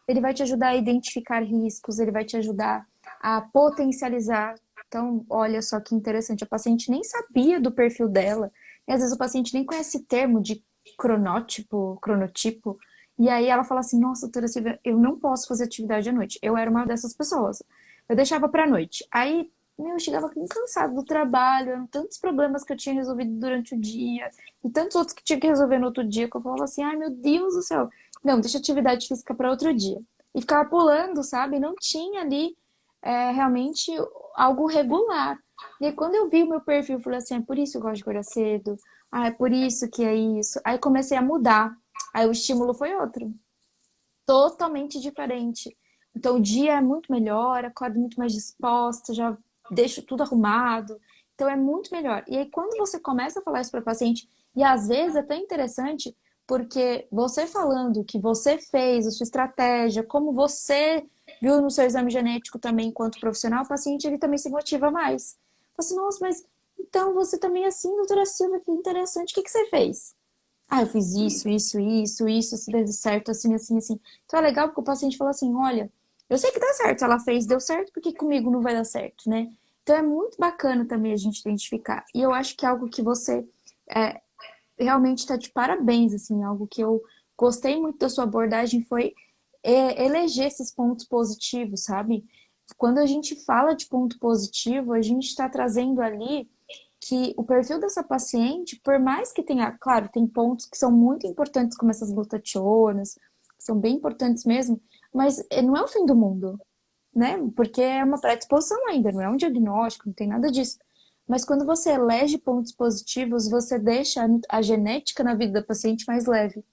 Ele vai te ajudar a identificar riscos, ele vai te ajudar a potencializar. Então, olha só que interessante, a paciente nem sabia do perfil dela. E às vezes o paciente nem conhece termo de cronotipo. E aí ela fala assim, nossa, doutora Silvia, eu não posso fazer atividade à noite. Eu era uma dessas pessoas. Eu deixava pra noite. Aí, eu chegava cansada do trabalho, eram tantos problemas que eu tinha resolvido durante o dia, e tantos outros que tinha que resolver no outro dia, que eu falava assim, ai meu Deus do céu, não, deixa a atividade física para outro dia. E ficava pulando, sabe? Não tinha ali realmente algo regular. E aí, quando eu vi o meu perfil, eu falei assim, é por isso que eu gosto de acordar cedo, ah, é por isso que é isso. Aí comecei a mudar. Aí o estímulo foi outro, totalmente diferente. Então o dia é muito melhor, acordo muito mais disposta, já deixo tudo arrumado. Então é muito melhor. E aí quando você começa a falar isso para o paciente, e às vezes é tão interessante, porque você falando que você fez a sua estratégia, como você viu no seu exame genético também enquanto profissional, o paciente ele também se motiva mais. Fala assim, nossa, mas então você também é assim, doutora Silvia, que interessante, o que que você fez? Ah, eu fiz isso, se deu certo, assim, assim, assim. Então é legal porque o paciente fala assim, olha, eu sei que dá certo, ela fez, deu certo, porque comigo não vai dar certo, né? Então é muito bacana também a gente identificar. E eu acho que é algo que você é, realmente está de parabéns, assim, algo que eu gostei muito da sua abordagem foi eleger esses pontos positivos, sabe? Quando a gente fala de ponto positivo, a gente está trazendo ali que o perfil dessa paciente, por mais que tenha, claro, tem pontos que são muito importantes, como essas glutationas, que são bem importantes mesmo, mas não é o fim do mundo, né? Porque é uma predisposição ainda, não é um diagnóstico, não tem nada disso. Mas quando você elege pontos positivos, você deixa a genética na vida da paciente mais leve.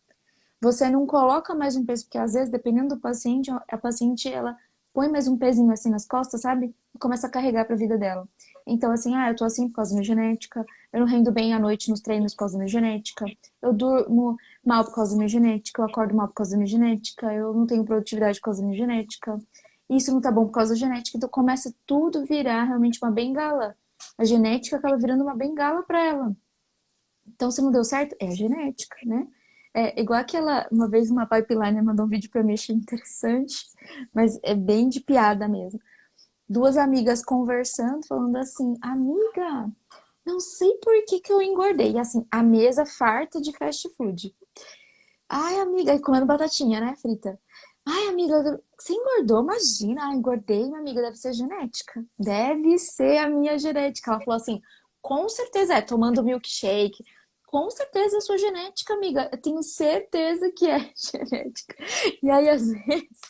Você não coloca mais um peso, porque às vezes, dependendo do paciente, a paciente, ela põe mais um pezinho assim nas costas, sabe? E começa a carregar para a vida dela. Então, assim, eu tô assim por causa da minha genética, eu não rendo bem à noite nos treinos por causa da minha genética, eu durmo mal por causa da minha genética, eu acordo mal por causa da minha genética, eu não tenho produtividade por causa da minha genética, isso não tá bom por causa da genética, então começa tudo virar realmente uma bengala. A genética acaba virando uma bengala para ela. Então, se não deu certo, é a genética, né? É igual aquela, uma vez uma pipeline mandou um vídeo pra mim, achei interessante, mas é bem de piada mesmo. Duas amigas conversando, falando assim, amiga, não sei por que que eu engordei. E assim, a mesa farta de fast food. Ai, amiga, e comendo batatinha, né, frita. Ai, amiga, você engordou? Imagina, engordei, minha amiga, deve ser genética. Deve ser a minha genética. Ela falou assim, com certeza tomando milkshake. Com certeza é sua genética, amiga. Eu tenho certeza que é genética. E aí, às vezes,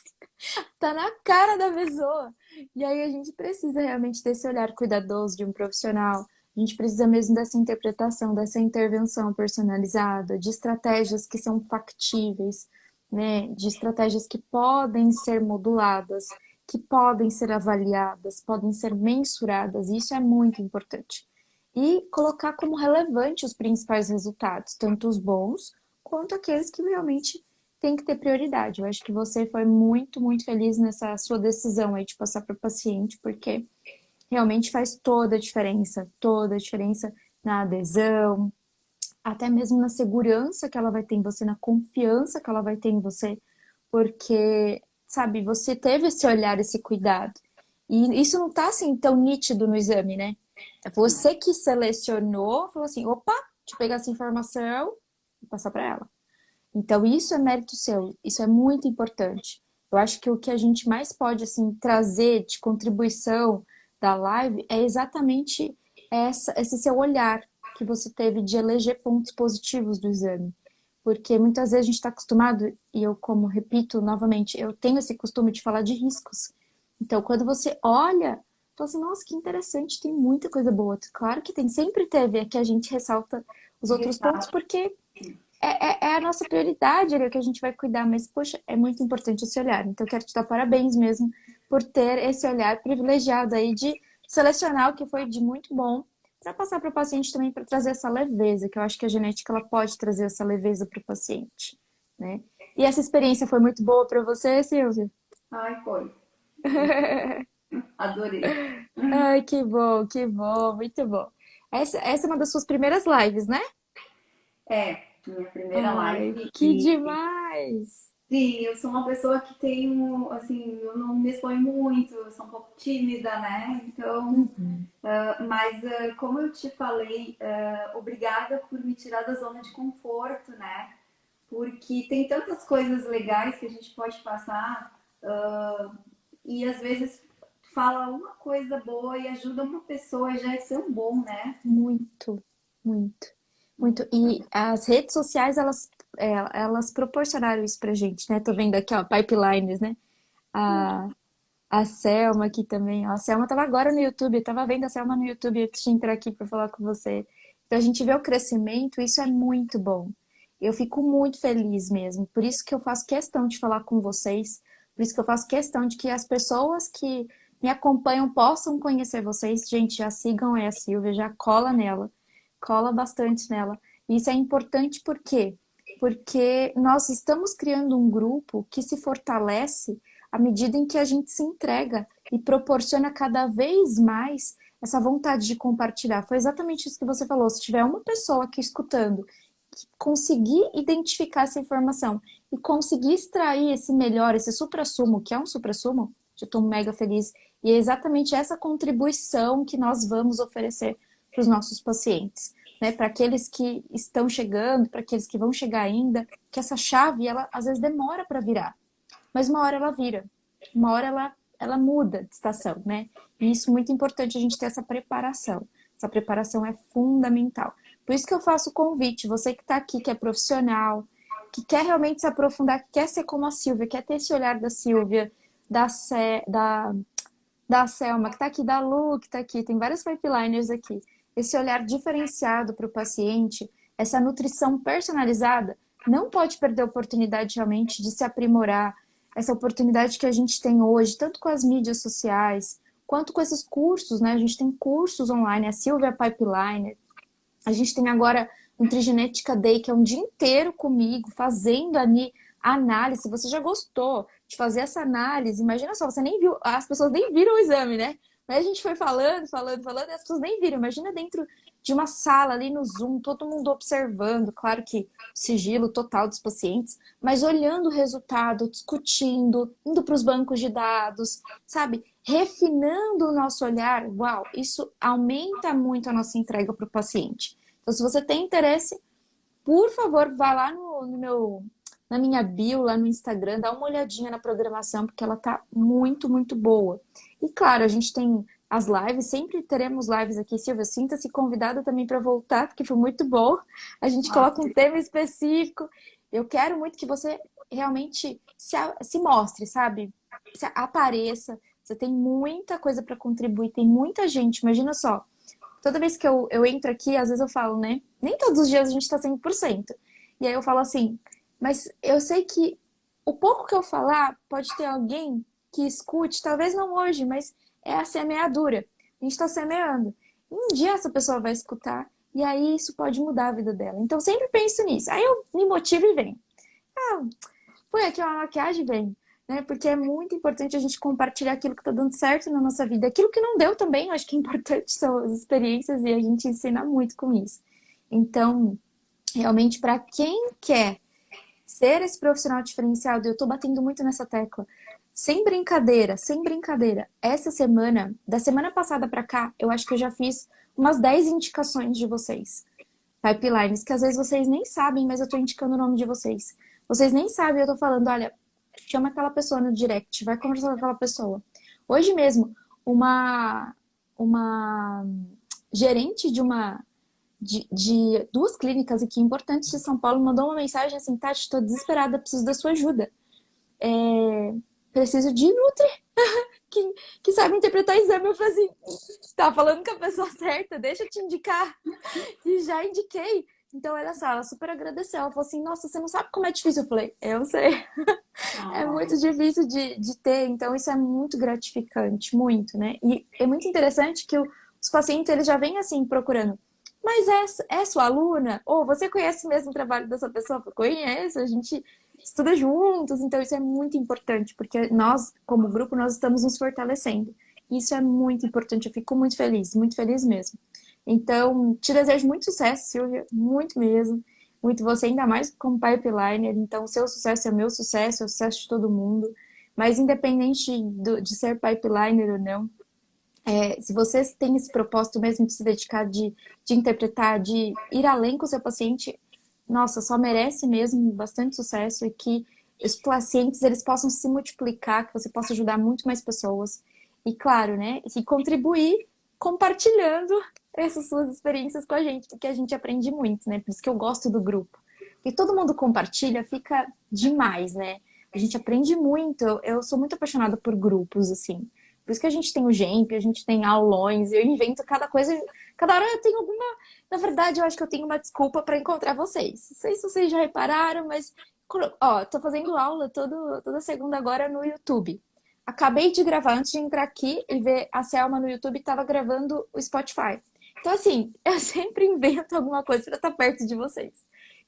tá na cara da pessoa. E aí a gente precisa realmente desse olhar cuidadoso de um profissional. A gente precisa mesmo dessa interpretação, dessa intervenção personalizada, de estratégias que são factíveis, né? De estratégias que podem ser moduladas, que podem ser avaliadas, podem ser mensuradas. Isso é muito importante. E colocar como relevante os principais resultados, tanto os bons quanto aqueles que realmente tem que ter prioridade. Eu acho que você foi muito, muito feliz nessa sua decisão aí de passar para o paciente, porque realmente faz toda a diferença na adesão, até mesmo na segurança que ela vai ter em você, na confiança que ela vai ter em você, porque, sabe, você teve esse olhar, esse cuidado. E isso não tá assim tão nítido no exame, né? É você que selecionou, falou assim, opa, deixa eu pegar essa informação e passar para ela. Então, isso é mérito seu, isso é muito importante. Eu acho que o que a gente mais pode assim trazer de contribuição da live é exatamente esse seu olhar que você teve de eleger pontos positivos do exame. Porque muitas vezes a gente está acostumado, e eu, como repito novamente, eu tenho esse costume de falar de riscos. Então, quando você olha, fala assim, nossa, que interessante, tem muita coisa boa. Claro que tem, sempre teve, é que a gente ressalta os outros pontos, Exato. porque é a nossa prioridade, é o que a gente vai cuidar, mas, poxa, é muito importante esse olhar. Então, eu quero te dar parabéns mesmo por ter esse olhar privilegiado aí de selecionar o que foi de muito bom para passar para o paciente também, para trazer essa leveza, que eu acho que a genética ela pode trazer essa leveza para o paciente, né? E essa experiência foi muito boa para você, Silvia? Ai, foi. Adorei. Ai, que bom, muito bom. Essa é uma das suas primeiras lives, né? É, minha primeira Ai, live que e demais! sim, eu sou uma pessoa que tenho, assim, eu não me exponho muito, eu sou um pouco tímida, né? Então, Uhum. mas como eu te falei, obrigada por me tirar da zona de conforto, né? Porque tem tantas coisas legais que a gente pode passar e às vezes fala uma coisa boa e ajuda uma pessoa, já é tão bom, né? Muito, muito, muito. E as redes sociais, elas proporcionaram isso pra gente, né? Tô vendo aqui, ó, pipelines, né? A, a Selma aqui também, ó. A Selma tava agora no YouTube, eu tava vendo a Selma no YouTube antes de entrar aqui pra falar com você. Então a gente vê o crescimento, isso é muito bom. Eu fico muito feliz mesmo. Por isso que eu faço questão de falar com vocês, por isso que eu faço questão de que as pessoas que me acompanham possam conhecer vocês. Gente, já sigam a Silvia, já cola nela, cola bastante nela. E isso é importante por quê? Porque nós estamos criando um grupo que se fortalece à medida em que a gente se entrega e proporciona cada vez mais essa vontade de compartilhar. Foi exatamente isso que você falou. Se tiver uma pessoa aqui escutando que conseguir identificar essa informação e conseguir extrair esse melhor, esse suprassumo, que é um suprassumo, eu estou mega feliz. E é exatamente essa contribuição que nós vamos oferecer para os nossos pacientes, né? Para aqueles que estão chegando, para aqueles que vão chegar ainda, que essa chave, ela às vezes demora para virar, mas uma hora ela vira, uma hora ela muda de estação, né? E isso é muito importante a gente ter essa preparação. Essa preparação é fundamental. Por isso que eu faço o convite, você que está aqui, que é profissional, que quer realmente se aprofundar, que quer ser como a Silvia, quer ter esse olhar da Silvia, da Selma, que está aqui, da Lu, que está aqui, tem vários pipeliners aqui. Esse olhar diferenciado para o paciente, essa nutrição personalizada, não pode perder a oportunidade realmente de se aprimorar, essa oportunidade que a gente tem hoje, tanto com as mídias sociais, quanto com esses cursos, né? A gente tem cursos online, a Silvia Pipeliner, a gente tem agora o Nutrigenética Day, que é um dia inteiro comigo, fazendo ali a análise. Você já gostou de fazer essa análise? Imagina só, você nem viu, as pessoas nem viram o exame, né? Mas a gente foi falando, e as pessoas nem viram. Imagina dentro de uma sala ali no Zoom, todo mundo observando, claro que sigilo total dos pacientes, mas olhando o resultado, discutindo, indo para os bancos de dados, sabe? Refinando o nosso olhar. Uau, isso aumenta muito a nossa entrega para o paciente. Então, se você tem interesse, por favor, vá lá na minha bio, lá no Instagram, dá uma olhadinha na programação, porque ela tá muito, muito boa. E claro, a gente tem as lives, sempre teremos lives aqui. Silvia, sinta-se convidada também para voltar, porque foi muito bom. A gente coloca um tema específico. Eu quero muito que você realmente se mostre, sabe? Se apareça. Você tem muita coisa para contribuir, tem muita gente. Imagina só, toda vez que eu entro aqui, às vezes eu falo, né? Nem todos os dias a gente tá 100%. E aí eu falo assim, mas eu sei que o pouco que eu falar pode ter alguém que escute, talvez não hoje, mas é a semeadura. A gente tá semeando. Um dia essa pessoa vai escutar e aí isso pode mudar a vida dela. Então sempre penso nisso. Aí eu me motivo e venho. Ah, põe aqui uma maquiagem e venho. Né? Porque é muito importante a gente compartilhar aquilo que está dando certo na nossa vida. Aquilo que não deu também, eu acho que é importante são as experiências e a gente ensina muito com isso. Então, realmente, para quem quer ser esse profissional diferenciado, eu estou batendo muito nessa tecla, sem brincadeira, sem brincadeira. Essa semana, da semana passada para cá, eu acho que eu já fiz umas 10 indicações de vocês. Pipelines, que às vezes vocês nem sabem, mas eu estou indicando o nome de vocês. Vocês nem sabem, eu estou falando, olha, chama aquela pessoa no direct, vai conversar com aquela pessoa. Hoje mesmo, uma gerente de duas clínicas aqui importantes de São Paulo mandou uma mensagem assim, Tati, estou desesperada, preciso da sua ajuda. Preciso de Nutri que sabe interpretar exame. Eu falei assim, tá falando com a pessoa certa, deixa eu te indicar. E já indiquei. Então, olha só, ela super agradeceu. Ela falou assim, nossa, você não sabe como é difícil. Eu falei, eu sei. É muito difícil de ter, então isso é muito gratificante, muito, né? E é muito interessante que os pacientes, eles já vêm assim, procurando. Mas é sua aluna? Ou você conhece mesmo o trabalho dessa pessoa? Eu conheço, a gente estuda juntos, então isso é muito importante, porque nós, como grupo, nós estamos nos fortalecendo. Isso é muito importante, eu fico muito feliz mesmo. Então, te desejo muito sucesso, Silvia, muito mesmo. Muito você, ainda mais como pipeliner. Então, o seu sucesso é o meu sucesso, é o sucesso de todo mundo. Mas, independente de ser pipeliner ou não, se você tem esse propósito mesmo de se dedicar, de interpretar, de ir além com o seu paciente, nossa, só merece mesmo bastante sucesso e que os pacientes eles possam se multiplicar, que você possa ajudar muito mais pessoas. E, claro, né, e contribuir compartilhando essas suas experiências com a gente, porque a gente aprende muito, né? Por isso que eu gosto do grupo. E todo mundo compartilha, fica demais, né? A gente aprende muito. Eu sou muito apaixonada por grupos, assim. Por isso que a gente tem o GEMP, a gente tem aulões, eu invento cada coisa. Cada hora eu tenho alguma. Na verdade, eu acho que eu tenho uma desculpa para encontrar vocês. Não sei se vocês já repararam, mas. Ó, tô fazendo aula toda segunda agora no YouTube. Acabei de gravar, antes de entrar aqui e ver a Selma no YouTube, estava gravando o Spotify. Então, assim, eu sempre invento alguma coisa para estar perto de vocês.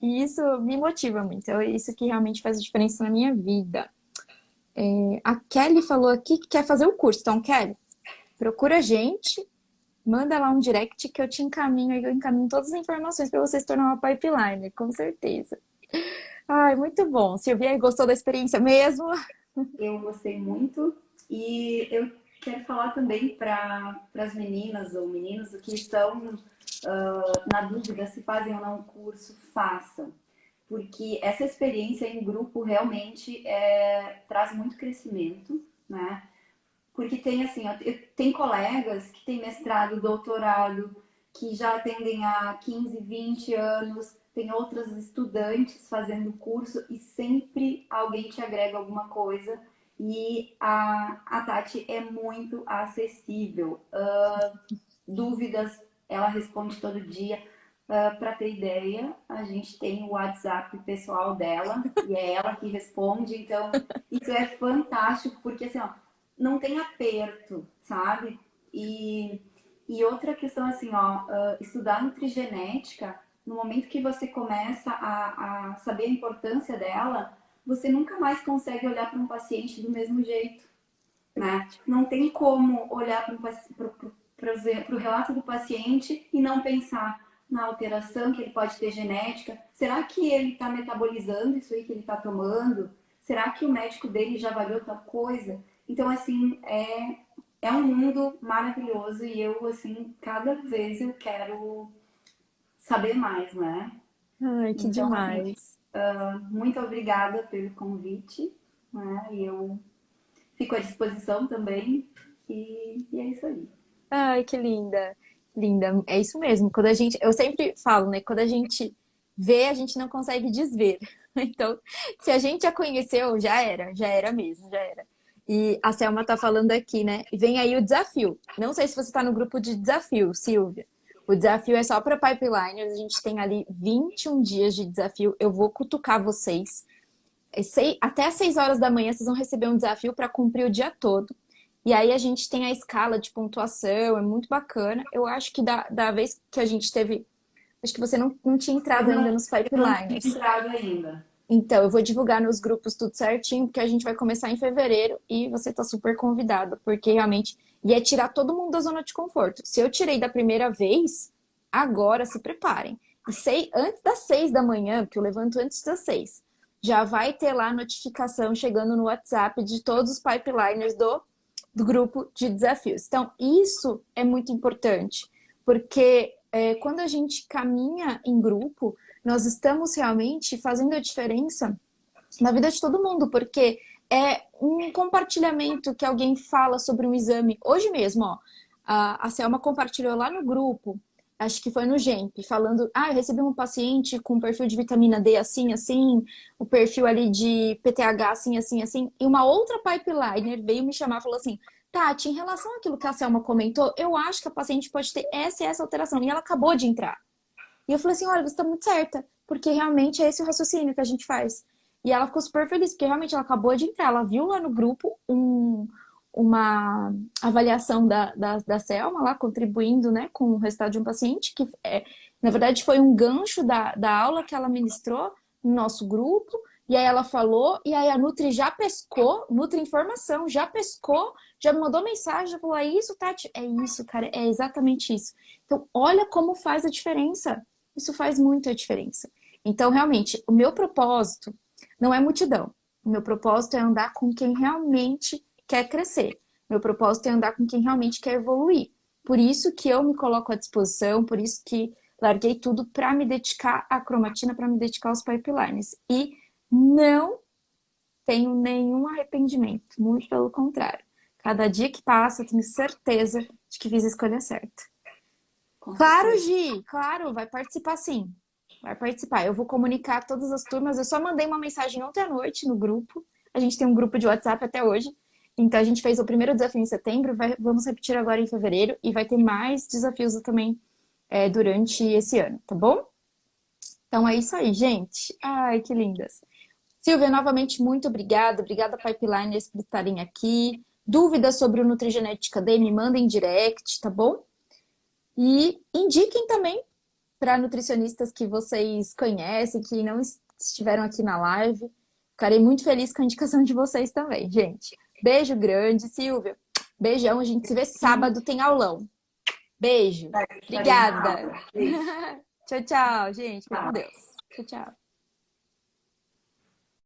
E isso me motiva muito. É isso que realmente faz a diferença na minha vida. A Kelly falou aqui que quer fazer o curso. Então, Kelly, procura a gente, manda lá um direct que eu te encaminho. Eu encaminho todas as informações para você se tornar uma pipeline, com certeza. Ai, muito bom. Silvia, gostou da experiência mesmo? Eu gostei muito e eu quero falar também para as meninas ou meninos que estão na dúvida se fazem ou não o curso, façam. Porque essa experiência em grupo realmente traz muito crescimento, né? Porque tem assim, tem colegas que têm mestrado, doutorado, que já atendem há 15, 20 anos, tem outras estudantes fazendo curso e sempre alguém te agrega alguma coisa. E a Tati é muito acessível. Dúvidas, ela responde todo dia. Para ter ideia, a gente tem o WhatsApp pessoal dela e é ela que responde. Então, isso é fantástico, porque assim, ó, não tem aperto, sabe? E outra questão, assim, ó, estudar nutrigenética, no momento que você começa a saber a importância dela, você nunca mais consegue olhar para um paciente do mesmo jeito, né? Não tem como olhar para o relato do paciente e não pensar na alteração que ele pode ter genética. Será que ele está metabolizando isso aí que ele está tomando? Será que o médico dele já avaliou tal coisa? Então, assim, é um mundo maravilhoso e eu, assim, cada vez eu quero saber mais, né? Ai, que Então, assim, demais. muito obrigada pelo convite, né? E eu fico à disposição também. E é isso aí. Ai, que linda. Linda. É isso mesmo. Quando a gente, eu sempre falo, né? Quando a gente vê, a gente não consegue desver. Então, se a gente já conheceu, já era mesmo, já era. E a Selma tá falando aqui, né? E vem aí o desafio. Não sei se você tá no grupo de desafio, Silvia. O desafio é só para pipeliners. A gente tem ali 21 dias de desafio. Eu vou cutucar vocês. Até às 6 horas da manhã vocês vão receber um desafio para cumprir o dia todo. E aí a gente tem a escala de pontuação, é muito bacana. Eu acho que da vez que a gente teve. Acho que você não tinha entrado ainda nos Eu não tinha pipeliners. entrado ainda. Então, eu vou divulgar nos grupos tudo certinho, porque a gente vai começar em fevereiro e você tá super convidada, porque realmente. E é tirar todo mundo da zona de conforto. Se eu tirei da primeira vez, agora se preparem. E antes das 6 da manhã, porque eu levanto antes das 6, já vai ter lá a notificação chegando no WhatsApp de todos os pipeliners do grupo de desafios. Então, isso é muito importante, porque quando a gente caminha em grupo, nós estamos realmente fazendo a diferença na vida de todo mundo, porque é um compartilhamento que alguém fala sobre um exame. Hoje mesmo, ó, a Selma compartilhou lá no grupo, acho que foi no GEMP, falando, eu recebi um paciente com perfil de vitamina D assim, assim, o perfil ali de PTH assim, assim, assim, e uma outra pipeliner veio me chamar e falou assim, Tati, em relação àquilo que a Selma comentou, eu acho que a paciente pode ter essa e essa alteração, e ela acabou de entrar. E eu falei assim, olha, você está muito certa, porque realmente é esse o raciocínio que a gente faz. E ela ficou super feliz, porque realmente ela acabou de entrar, ela viu lá no grupo uma avaliação da Selma lá, contribuindo, né, com o resultado de um paciente, que na verdade foi um gancho da aula que ela ministrou no nosso grupo, e aí ela falou, e aí a Nutri já pescou, Nutri Informação, já pescou, já me mandou mensagem, já falou, é isso, Tati? É isso, cara, é exatamente isso. Então, olha como faz a diferença. Isso faz muita diferença. Então, realmente, o meu propósito não é multidão. O meu propósito é andar com quem realmente quer crescer. Meu propósito é andar com quem realmente quer evoluir. Por isso que eu me coloco à disposição, por isso que larguei tudo para me dedicar à cromatina, para me dedicar aos pipelines. E não tenho nenhum arrependimento, muito pelo contrário. Cada dia que passa, eu tenho certeza de que fiz a escolha certa. Claro, Gi, claro, vai participar sim. Vai participar. Eu vou comunicar todas as turmas. Eu só mandei uma mensagem ontem à noite no grupo. A gente tem um grupo de WhatsApp até hoje. Então a gente fez o primeiro desafio em setembro, vamos repetir agora em fevereiro e vai ter mais desafios também durante esse ano, tá bom? Então é isso aí, gente. Ai, que lindas. Silvia, novamente, muito obrigada. Obrigada, Pipeliners, por estarem aqui. Dúvidas sobre o Nutrigenética Day, me mandem direct, tá bom? E indiquem também para nutricionistas que vocês conhecem, que não estiveram aqui na live. Ficarei muito feliz com a indicação de vocês também, gente. Beijo grande, Silvia. Beijão, a gente se vê sábado, tem aulão. Beijo. Obrigada. Tchau, tchau, gente. Fica com Deus. Tchau, tchau.